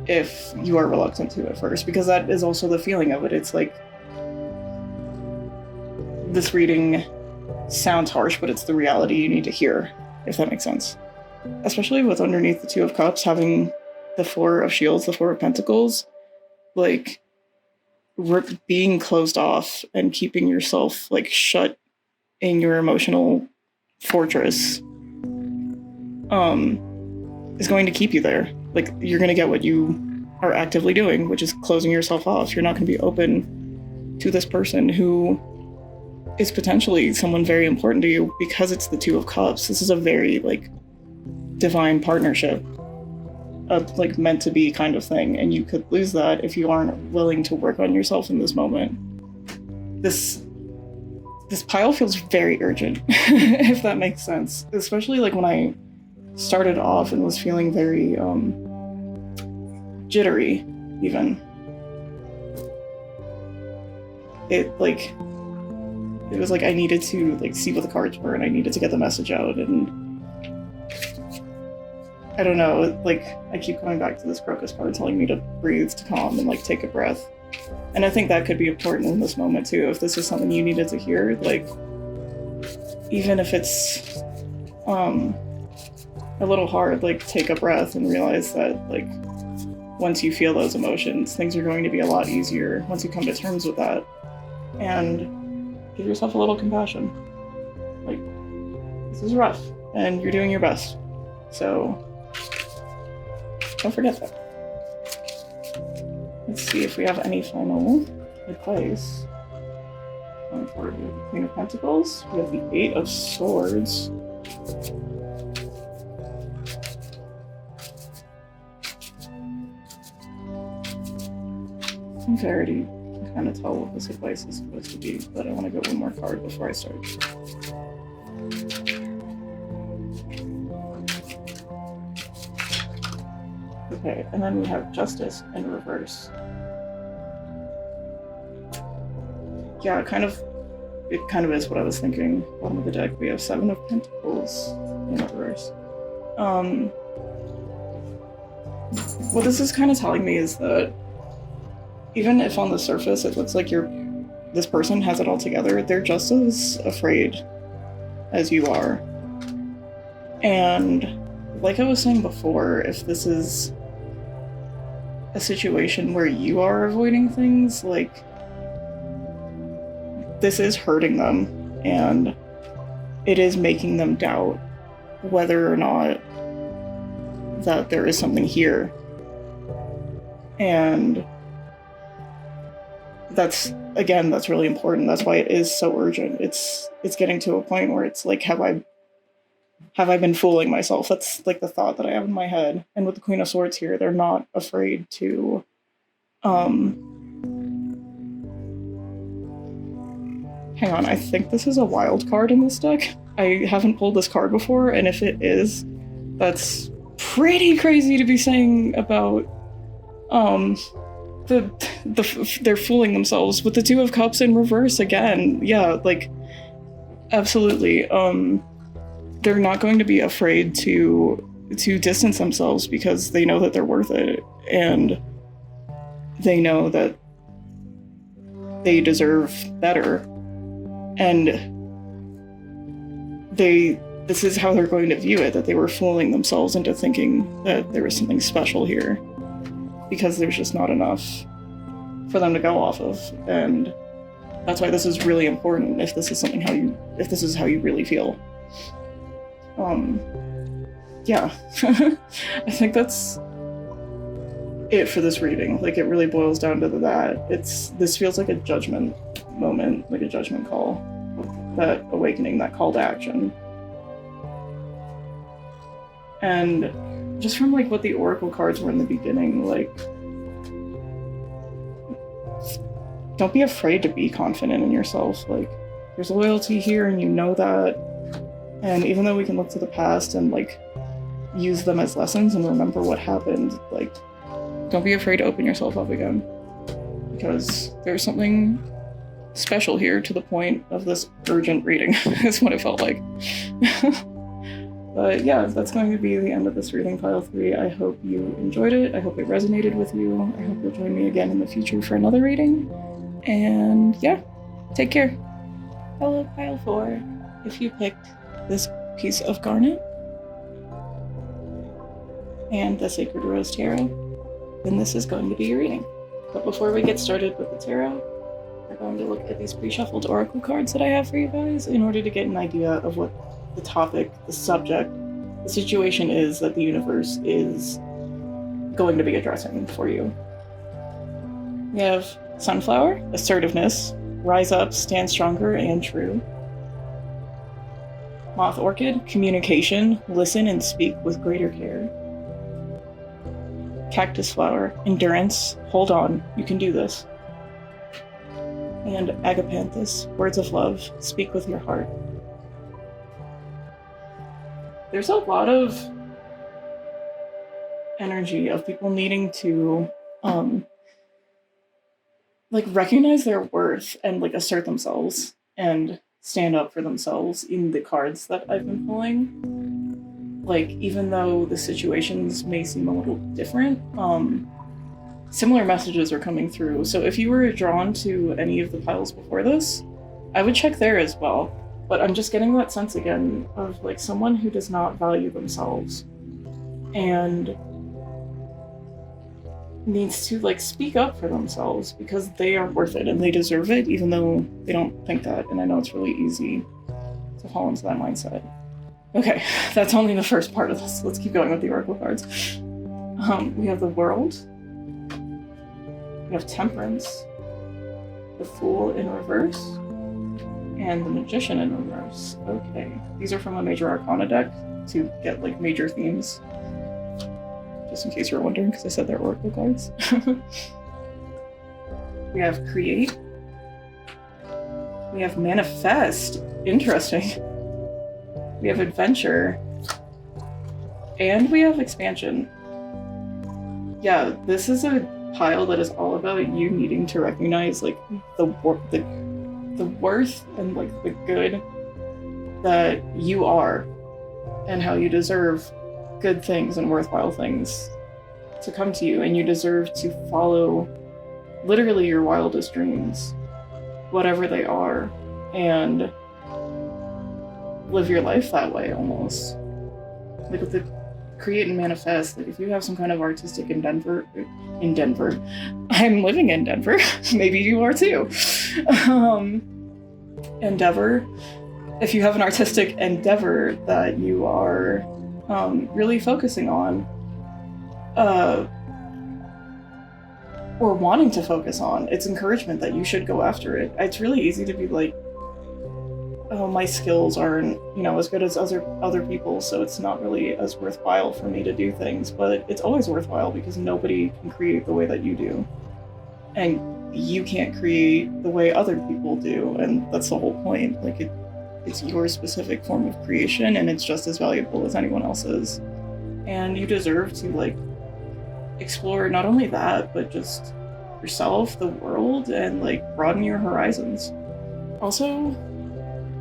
Speaker 1: if you are reluctant to at first, because that is also the feeling of it. It's like, this reading sounds harsh, but it's the reality you need to hear, if that makes sense. Especially with underneath the Two of Cups having the Four of Shields, the Four of Pentacles, like being closed off and keeping yourself like shut in your emotional fortress is going to keep you there. Like, you're going to get what you are actively doing, which is closing yourself off. You're not going to be open to this person who is potentially someone very important to you, because it's the Two of Cups. This is a very like divine partnership, a like meant to be kind of thing, and you could lose that if you aren't willing to work on yourself in this moment. This pile feels very urgent, if that makes sense. Especially like when I started off and was feeling very jittery, even. It was like I needed to like see what the cards were, and I needed to get the message out, and I don't know, like I keep coming back to this Crocus card telling me to breathe, to calm, and like take a breath. And I think that could be important in this moment too, if this is something you needed to hear, like even if it's a little hard, like take a breath and realize that like once you feel those emotions, things are going to be a lot easier once you come to terms with that. And give yourself a little compassion. Like, this is rough, and you're doing your best. So, don't forget that. Let's see if we have any final advice. Going forward, we have the Queen of Pentacles. We have the Eight of Swords. I think I already can kind of tell what this advice is supposed to be, but I want to get one more card before I start. Okay, and then we have Justice in reverse. Yeah, it kind of is what I was thinking. Bottom of the deck, we have Seven of Pentacles in reverse. What this is kind of telling me is that even if on the surface it looks like this person has it all together, they're just as afraid as you are. And like I was saying before, if this is a situation where you are avoiding things, like, this is hurting them, and it is making them doubt whether or not that there is something here. And that's really important. That's why it is so urgent. It's getting to a point where it's like, have I been fooling myself? That's like the thought that I have in my head. And with the Queen of Swords here, they're not afraid to hang on, I think this is a wild card in this deck. I haven't pulled this card before, and if it is, that's pretty crazy to be saying about they're fooling themselves with the Two of Cups in reverse again. Yeah, like, absolutely. They're not going to be afraid to distance themselves because they know that they're worth it, and they know that they deserve better, and this is how they're going to view it, that they were fooling themselves into thinking that there was something special here, because there's just not enough for them to go off of. And that's why this is really important, if this is how you really feel. Yeah. I think that's it for this reading. Like, it really boils down to that. This feels like a judgment moment, like a judgment call, that awakening, that call to action. And just from like what the Oracle cards were in the beginning, like, don't be afraid to be confident in yourself. Like, there's loyalty here, and you know that. And even though we can look to the past and like use them as lessons and remember what happened, like, don't be afraid to open yourself up again. Because there's something special here to the point of this urgent reading, is what it felt like. But yeah, that's going to be the end of this reading, pile 3. I hope you enjoyed it. I hope it resonated with you. I hope you'll join me again in the future for another reading. And yeah, take care. Hello, pile 4. If you picked this piece of garnet and the Sacred Rose Tarot, then this is going to be your reading. But before we get started with the tarot, we're going to look at these pre-shuffled oracle cards that I have for you guys in order to get an idea of what the topic, the subject, the situation is that the universe is going to be addressing for you. We have Sunflower, assertiveness, rise up, stand stronger and true. Moth Orchid, communication, listen and speak with greater care. Cactus Flower, endurance, hold on, you can do this. And Agapanthus, words of love, speak with your heart. There's a lot of energy of people needing to like recognize their worth and like assert themselves and stand up for themselves in the cards that I've been pulling. Like, even though the situations may seem a little different, similar messages are coming through. So if you were drawn to any of the piles before this, I would check there as well. But I'm just getting that sense again of like someone who does not value themselves and needs to like speak up for themselves because they are worth it and they deserve it, even though they don't think that. And I know it's really easy to fall into that mindset. Okay, that's only the first part of this. Let's keep going with the oracle cards. We have the World. We have Temperance. The Fool in reverse. And the Magician in reverse. Okay, these are from a Major Arcana deck to get like major themes. Just in case you're wondering, because I said they're oracle cards. We have Create. We have Manifest. Interesting. We have Adventure. And we have Expansion. Yeah, this is a pile that is all about you needing to recognize like the worth and like the good that you are and how you deserve good things and worthwhile things to come to you, and you deserve to follow literally your wildest dreams, whatever they are, and live your life that way almost. Like with the Create and Manifest, like if you have some kind of artistic endeavor, I'm living in Denver, maybe you are too, endeavor, if you have an artistic endeavor that you are really focusing on, or wanting to focus on, it's encouragement that you should go after it. It's really easy to be like, oh, my skills aren't, as good as other people, so it's not really as worthwhile for me to do things. But it's always worthwhile because nobody can create the way that you do. And you can't create the way other people do, and that's the whole point. Like, it's your specific form of creation, and it's just as valuable as anyone else's. And you deserve to, like, explore not only that, but just yourself, the world, and, like, broaden your horizons. Also,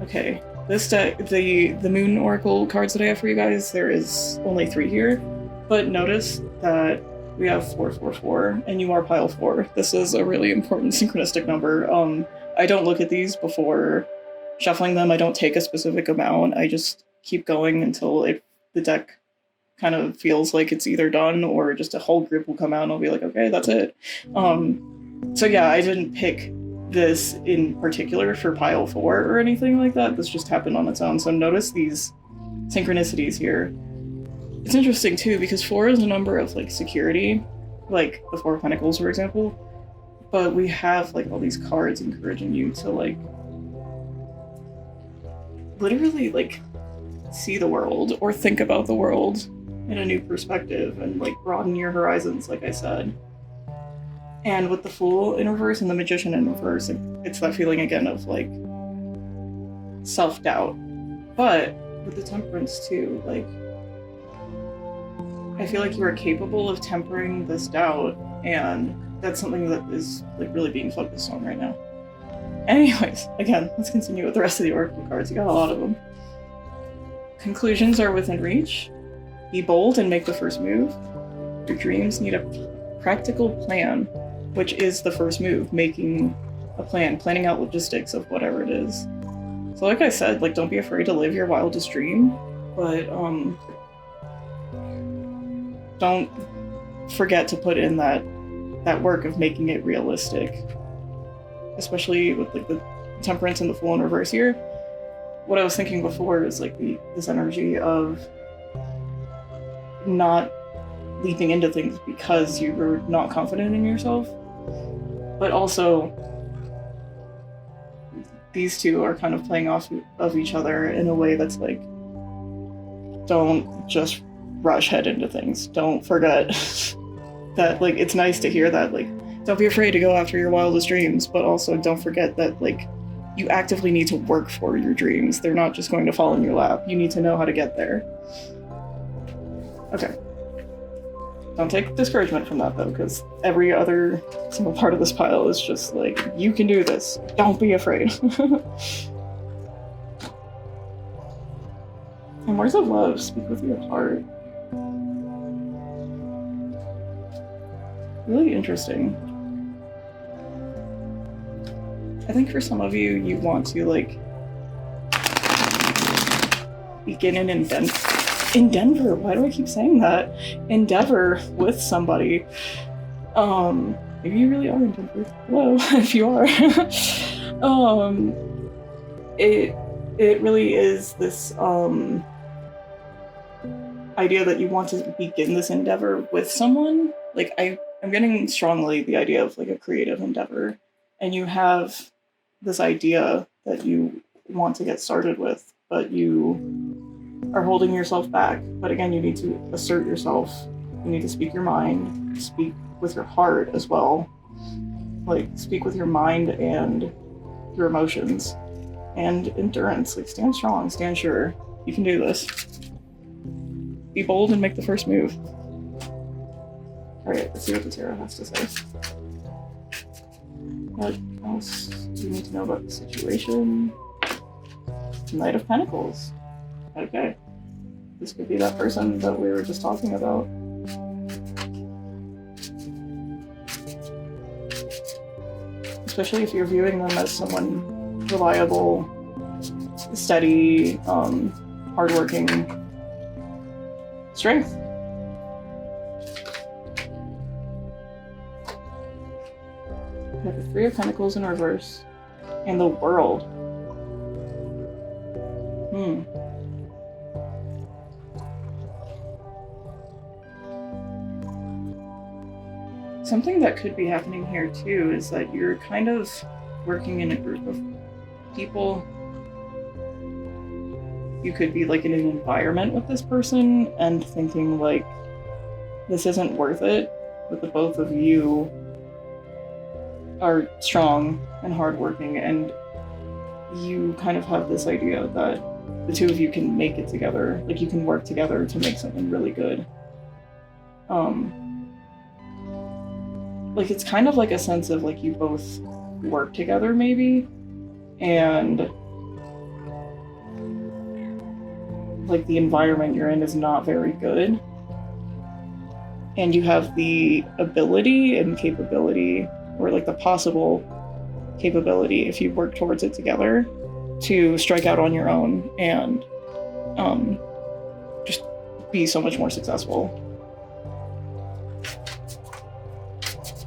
Speaker 1: okay, this deck, the Moon Oracle cards that I have for you guys, there is only 3 here, but notice that we have 444, and you are pile 4. This is a really important synchronistic number. I don't look at these before shuffling them. I don't take a specific amount. I just keep going until the deck kind of feels like it's either done or just a whole group will come out and I'll be like, okay, that's it. So yeah, I didn't pick this in particular for pile 4 or anything like that. This just happened on its own. So notice these synchronicities here. It's interesting too because 4 is a number of like security, like the 4 of Pentacles, for example. But we have like all these cards encouraging you to like literally like see the world or think about the world in a new perspective and like broaden your horizons, like I said. And with the Fool in reverse and the Magician in reverse, it's that feeling again of like self-doubt. But with the Temperance too, like I feel like you are capable of tempering this doubt, and that's something that is like really being focused on right now. Anyways, again, let's continue with the rest of the oracle cards. You got a lot of them. Conclusions are within reach. Be bold and make the first move. Your dreams need a practical plan, which is the first move, making a plan, planning out logistics of whatever it is. So like I said, like, don't be afraid to live your wildest dream, but don't forget to put in that work of making it realistic, especially with like the temperance and the Fool in reverse here. What I was thinking before is like this energy of not leaping into things because you're not confident in yourself, but also these two are kind of playing off of each other in a way that's like, don't just rush head into things. Don't forget that, like, it's nice to hear that, like, don't be afraid to go after your wildest dreams, but also don't forget that, like, you actively need to work for your dreams. They're not just going to fall in your lap. You need to know how to get there. Okay. Don't take discouragement from that, though, because every other single part of this pile is just like, you can do this. Don't be afraid. And words of love, speak with your heart. Really interesting. I think for some of you, you want to, like, begin an endeavor. Why do I keep saying that? Endeavor with somebody. Maybe you really are in Denver. Hello, if you are. It really is this idea that you want to begin this endeavor with someone. Like, I'm getting strongly the idea of like a creative endeavor, and you have this idea that you want to get started with, but you are holding yourself back. But again, you need to assert yourself. You need to speak your mind, speak with your heart as well. Like, speak with your mind and your emotions and endurance. Like, stand strong, stand sure. You can do this. Be bold and make the first move. Alright, let's see what the tarot has to say. What else do you need to know about the situation? Knight of Pentacles. Okay. This could be that person that we were just talking about. Especially if you're viewing them as someone reliable, steady, hardworking. Strength. We have the Three of Pentacles in reverse. And the World. Something that could be happening here too is that you're kind of working in a group of people. You could be like in an environment with this person and thinking like, this isn't worth it, but the both of you are strong and hardworking, and you kind of have this idea that the two of you can make it together. Like, you can work together to make something really good. Like, it's kind of like a sense of like you both work together maybe, and like the environment you're in is not very good, and you have the ability and capability, or like the possible capability, if you work towards it together, to strike out on your own and just be so much more successful.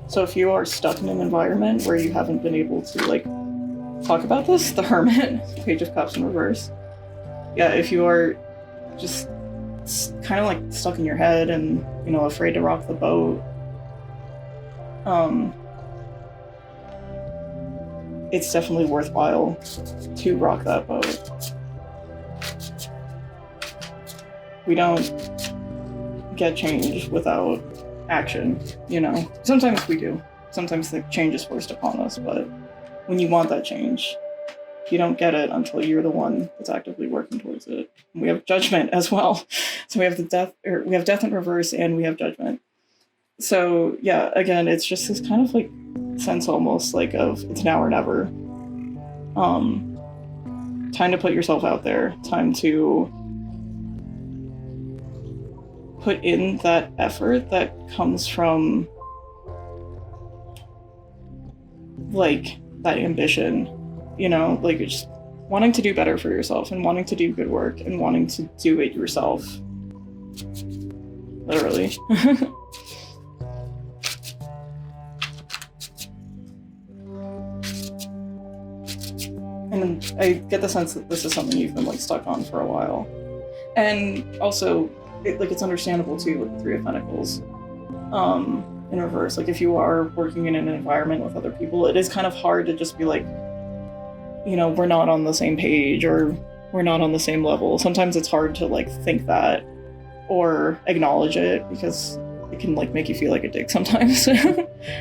Speaker 1: So if you are stuck in an environment where you haven't been able to like talk about this, the Hermit, Page of Cups in reverse. Yeah, if you are just kind of like stuck in your head and, you know, afraid to rock the boat, it's definitely worthwhile to rock that boat. We don't get change without action, you know. Sometimes we do. Sometimes the change is forced upon us, but when you want that change, You don't get it until you're the one that's actively working towards it. And we have judgment as well. So we have we have death in reverse, and we have judgment. So yeah, again, it's just this kind of like sense almost like of it's now or never. Time to put yourself out there. Time to put in that effort that comes from like that ambition, you know, like just wanting to do better for yourself and wanting to do good work and wanting to do it yourself. Literally. And I get the sense that this is something you've been like stuck on for a while. And also, it's understandable too with the Three of Pentacles in reverse. Like if you are working in an environment with other people, it is kind of hard to just be like, you know, we're not on the same page or we're not on the same level. Sometimes it's hard to like think that or acknowledge it because it can like make you feel like a dick sometimes.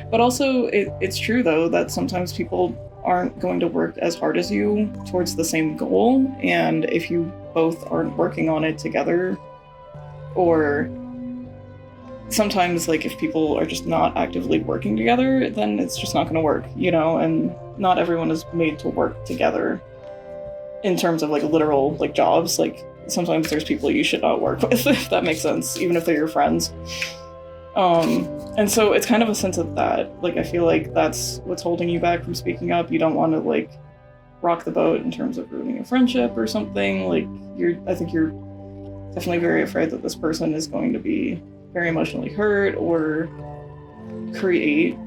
Speaker 1: But also it's true though that sometimes people aren't going to work as hard as you towards the same goal, and if you both aren't working on it together, or sometimes like if people are just not actively working together, then it's just not going to work, you know. And not everyone is made to work together in terms of like literal like jobs. Like sometimes there's people you should not work with, if that makes sense, even if they're your friends. And so it's kind of a sense of that. Like, I feel like that's what's holding you back from speaking up. You don't want to, like, rock the boat in terms of ruining a friendship or something. Like, I think you're definitely very afraid that this person is going to be very emotionally hurt or not create,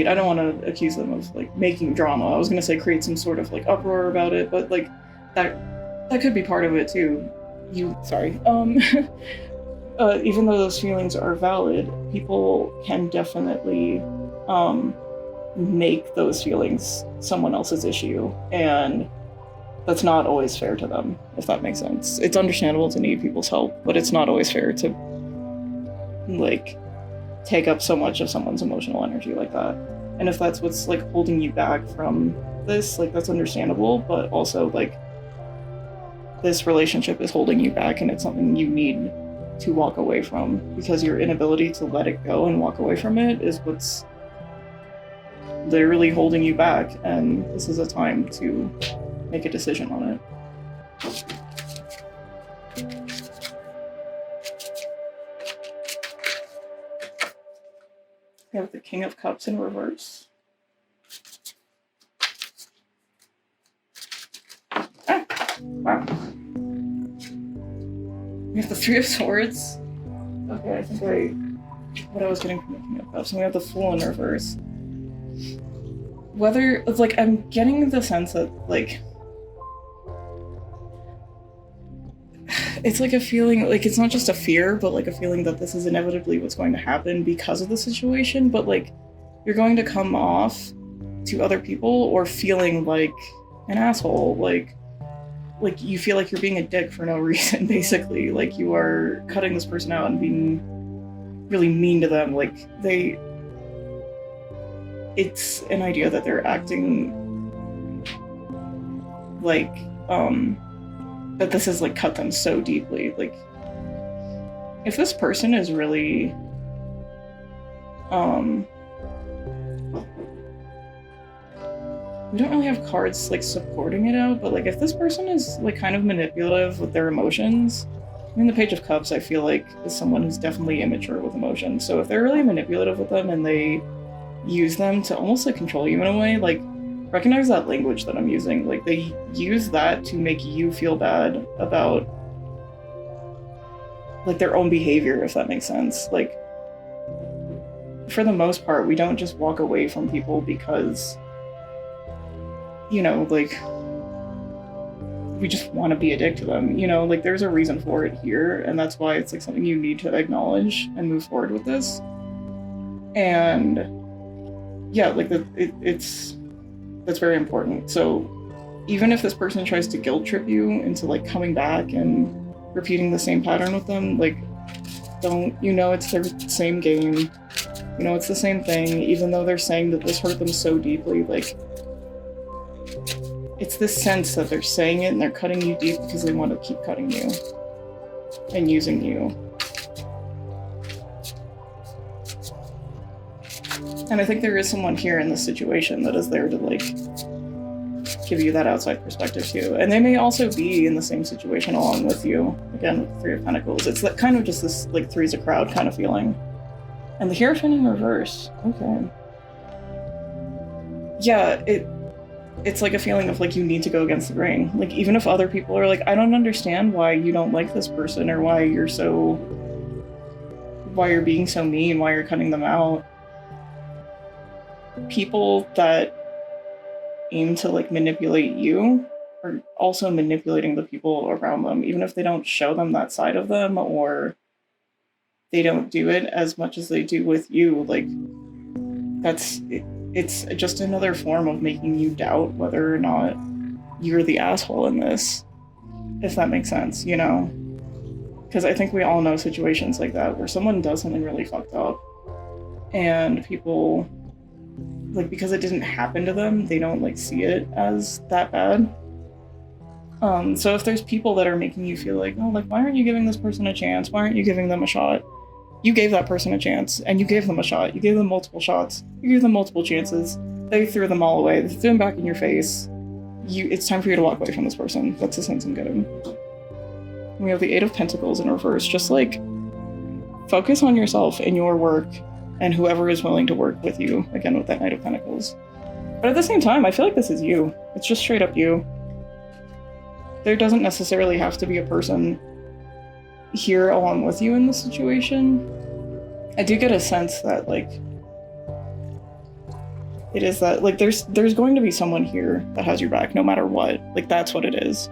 Speaker 1: I don't want to accuse them of, like, making drama. I was going to say create some sort of, like, uproar about it, but, like, that could be part of it, too. Even though those feelings are valid, people can definitely make those feelings someone else's issue, and that's not always fair to them, if that makes sense. It's understandable to need people's help, but it's not always fair to like take up so much of someone's emotional energy like that. And if that's what's like holding you back from this, like that's understandable, but also like this relationship is holding you back, and it's something you need to walk away from, because your inability to let it go and walk away from it is what's literally holding you back, and this is a time to make a decision on it. We have the King of Cups in reverse. Wow. We have the Three of Swords. Okay, I think what I was getting from the King of Cups. And we have the Fool in reverse. Whether, like, I'm getting the sense that, like, it's like a feeling, like, it's not just a fear, but like a feeling that this is inevitably what's going to happen because of the situation, but like, you're going to come off to other people or feeling like an asshole, like you feel like you're being a dick for no reason, basically. Like you are cutting this person out and being really mean to them. Like it's an idea that they're acting like, that this has like cut them so deeply. Like if this person is really, we don't really have cards like supporting it out, but like if this person is like kind of manipulative with their emotions, I mean the Page of Cups I feel like is someone who's definitely immature with emotions. So if they're really manipulative with them and they use them to almost like control you in a way, like recognize that language that I'm using. Like they use that to make you feel bad about like their own behavior, if that makes sense. Like for the most part, we don't just walk away from people because, you know, like, we just want to be a dick to them, you know, like, there's a reason for it here, and that's why it's, like, something you need to acknowledge and move forward with this. And, yeah, like, that's very important. So, even if this person tries to guilt trip you into, like, coming back and repeating the same pattern with them, like, don't, you know, it's their same game, you know, it's the same thing, even though they're saying that this hurt them so deeply, like, it's this sense that they're saying it and they're cutting you deep because they want to keep cutting you and using you. And I think there is someone here in this situation that is there to like give you that outside perspective too. And they may also be in the same situation along with you. Again, with the Three of Pentacles. It's like kind of just this like three's a crowd kind of feeling. And the Hierophant in reverse. Okay. Yeah, it's like a feeling of like you need to go against the grain. Like even if other people are like, I don't understand why you don't like this person or why you're being so mean, why you're cutting them out. People that aim to like manipulate you are also manipulating the people around them, even if they don't show them that side of them or they don't do it as much as they do with you. Like it's just another form of making you doubt whether or not you're the asshole in this, if that makes sense, you know? Because I think we all know situations like that where someone does something really fucked up and people, like, because it didn't happen to them, they don't like see it as that bad. So if there's people that are making you feel like, oh, like, why aren't you giving this person a chance? Why aren't you giving them a shot? You gave that person a chance, and you gave them a shot. You gave them multiple shots. You gave them multiple chances. They threw them all away. They threw them back in your face. It's time for you to walk away from this person. That's the sense I'm getting. We have the Eight of Pentacles in reverse. Just like, focus on yourself and your work and whoever is willing to work with you, again with that Knight of Pentacles. But at the same time, I feel like this is you. It's just straight up you. There doesn't necessarily have to be a person here along with you in this situation. I do get a sense that, like, it is that, like, there's going to be someone here that has your back no matter what. Like, that's what it is.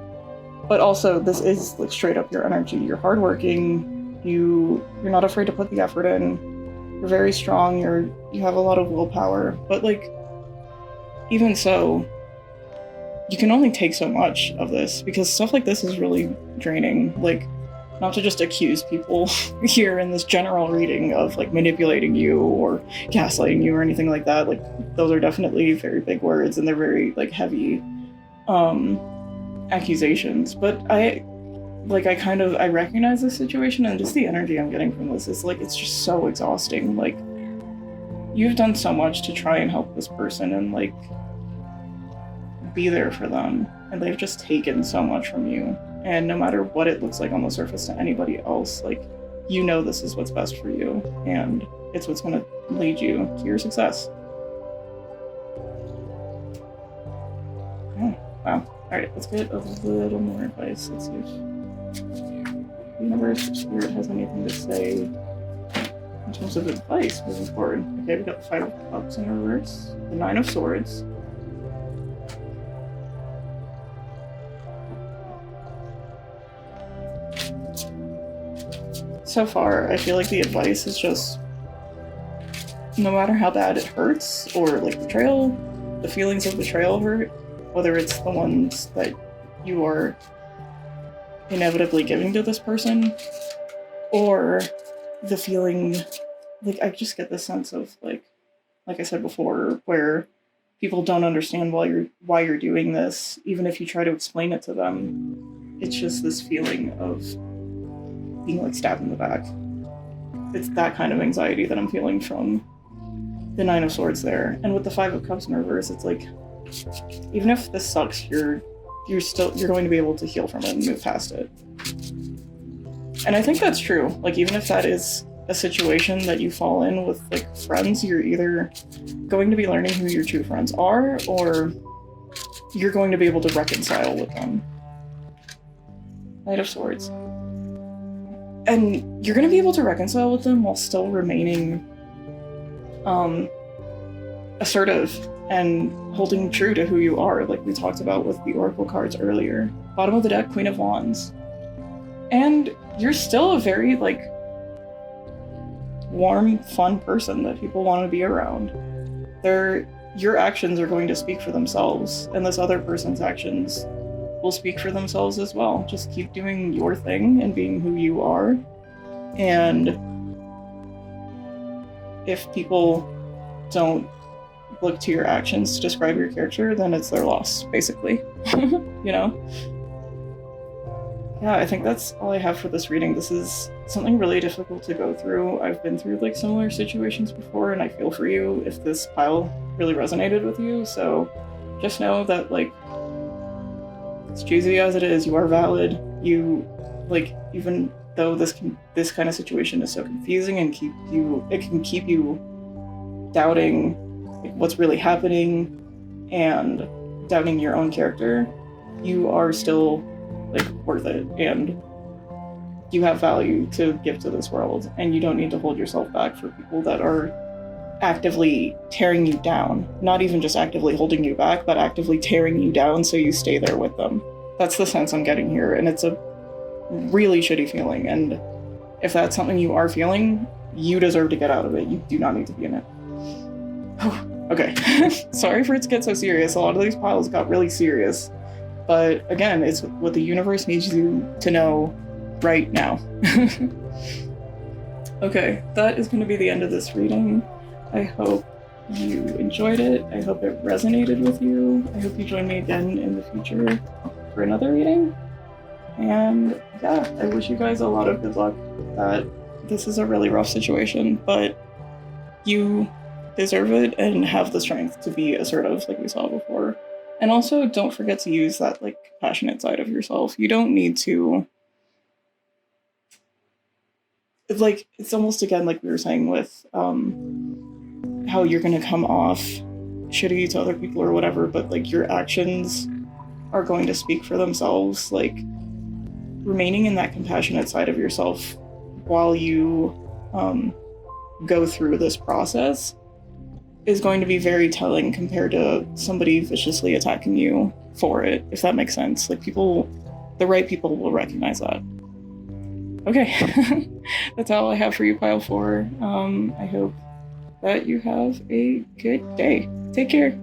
Speaker 1: But also, this is, like, straight up your energy. You're hardworking. You're not afraid to put the effort in. You're very strong. You have a lot of willpower. But, like, even so, you can only take so much of this because stuff like this is really draining. Like, not to just accuse people here in this general reading of like manipulating you or gaslighting you or anything like that. Like, those are definitely very big words and they're very like heavy accusations. But I recognize this situation and just the energy I'm getting from this is like, it's just so exhausting. Like, you've done so much to try and help this person and like be there for them, and they've just taken so much from you. And no matter what it looks like on the surface to anybody else, like, you know this is what's best for you, and it's what's going to lead you to your success. Oh, wow. Alright, let's get a little more advice. Let's see if the universe or spirit has anything to say in terms of advice moving forward. Okay, we got the Five of Cups in reverse, the Nine of Swords, so far, I feel like the advice is just, no matter how bad it hurts, or like betrayal, the feelings of betrayal hurt, whether it's the ones that you are inevitably giving to this person, or the feeling, like, I just get this sense of like I said before, where people don't understand why you're doing this, even if you try to explain it to them. It's just this feeling of being like stabbed in the back. It's that kind of anxiety that I'm feeling from the Nine of Swords there. And with the Five of Cups in reverse, it's like, even if this sucks, you're going to be able to heal from it and move past it. And I think that's true. Like, even if that is a situation that you fall in with like friends, you're either going to be learning who your true friends are, or you're going to be able to reconcile with them. Knight of Swords. And you're going to be able to reconcile with them while still remaining assertive and holding true to who you are, like we talked about with the Oracle cards earlier. Bottom of the deck, Queen of Wands. And you're still a very, like, warm, fun person that people want to be around. Your actions are going to speak for themselves, and this other person's actions will speak for themselves as well. Just keep doing your thing and being who you are. And if people don't look to your actions to describe your character, then it's their loss, basically. You know? Yeah, I think that's all I have for this reading. This is something really difficult to go through. I've been through like similar situations before, and I feel for you if this pile really resonated with you. So just know that, like, as cheesy as it is, you are valid. You, like, even though this kind of situation is so confusing and it can keep you doubting like, what's really happening and doubting your own character, you are still like worth it, and you have value to give to this world, and you don't need to hold yourself back for people that are actively tearing you down. Not even just actively holding you back, but actively tearing you down so you stay there with them. That's the sense I'm getting here, and it's a really shitty feeling, and if that's something you are feeling, you deserve to get out of it. You do not need to be in it. Okay. Sorry for it to get so serious. A lot of these piles got really serious. But again, it's what the universe needs you to know right now. Okay, that is going to be the end of this reading. I hope you enjoyed it. I hope it resonated with you. I hope you join me again in the future for another reading. And yeah, I wish you guys a lot of good luck. This is a really rough situation, but you deserve it and have the strength to be assertive like we saw before. And also, don't forget to use that, like, compassionate side of yourself. You don't need to... Like, it's almost, again, like we were saying with how you're going to come off shitty to other people or whatever, but, like, your actions are going to speak for themselves. Like, remaining in that compassionate side of yourself while you go through this process is going to be very telling compared to somebody viciously attacking you for it, if that makes sense. Like, the right people will recognize that. Okay, that's all I have for you, Pile 4. I hope that you have a good day. Take care.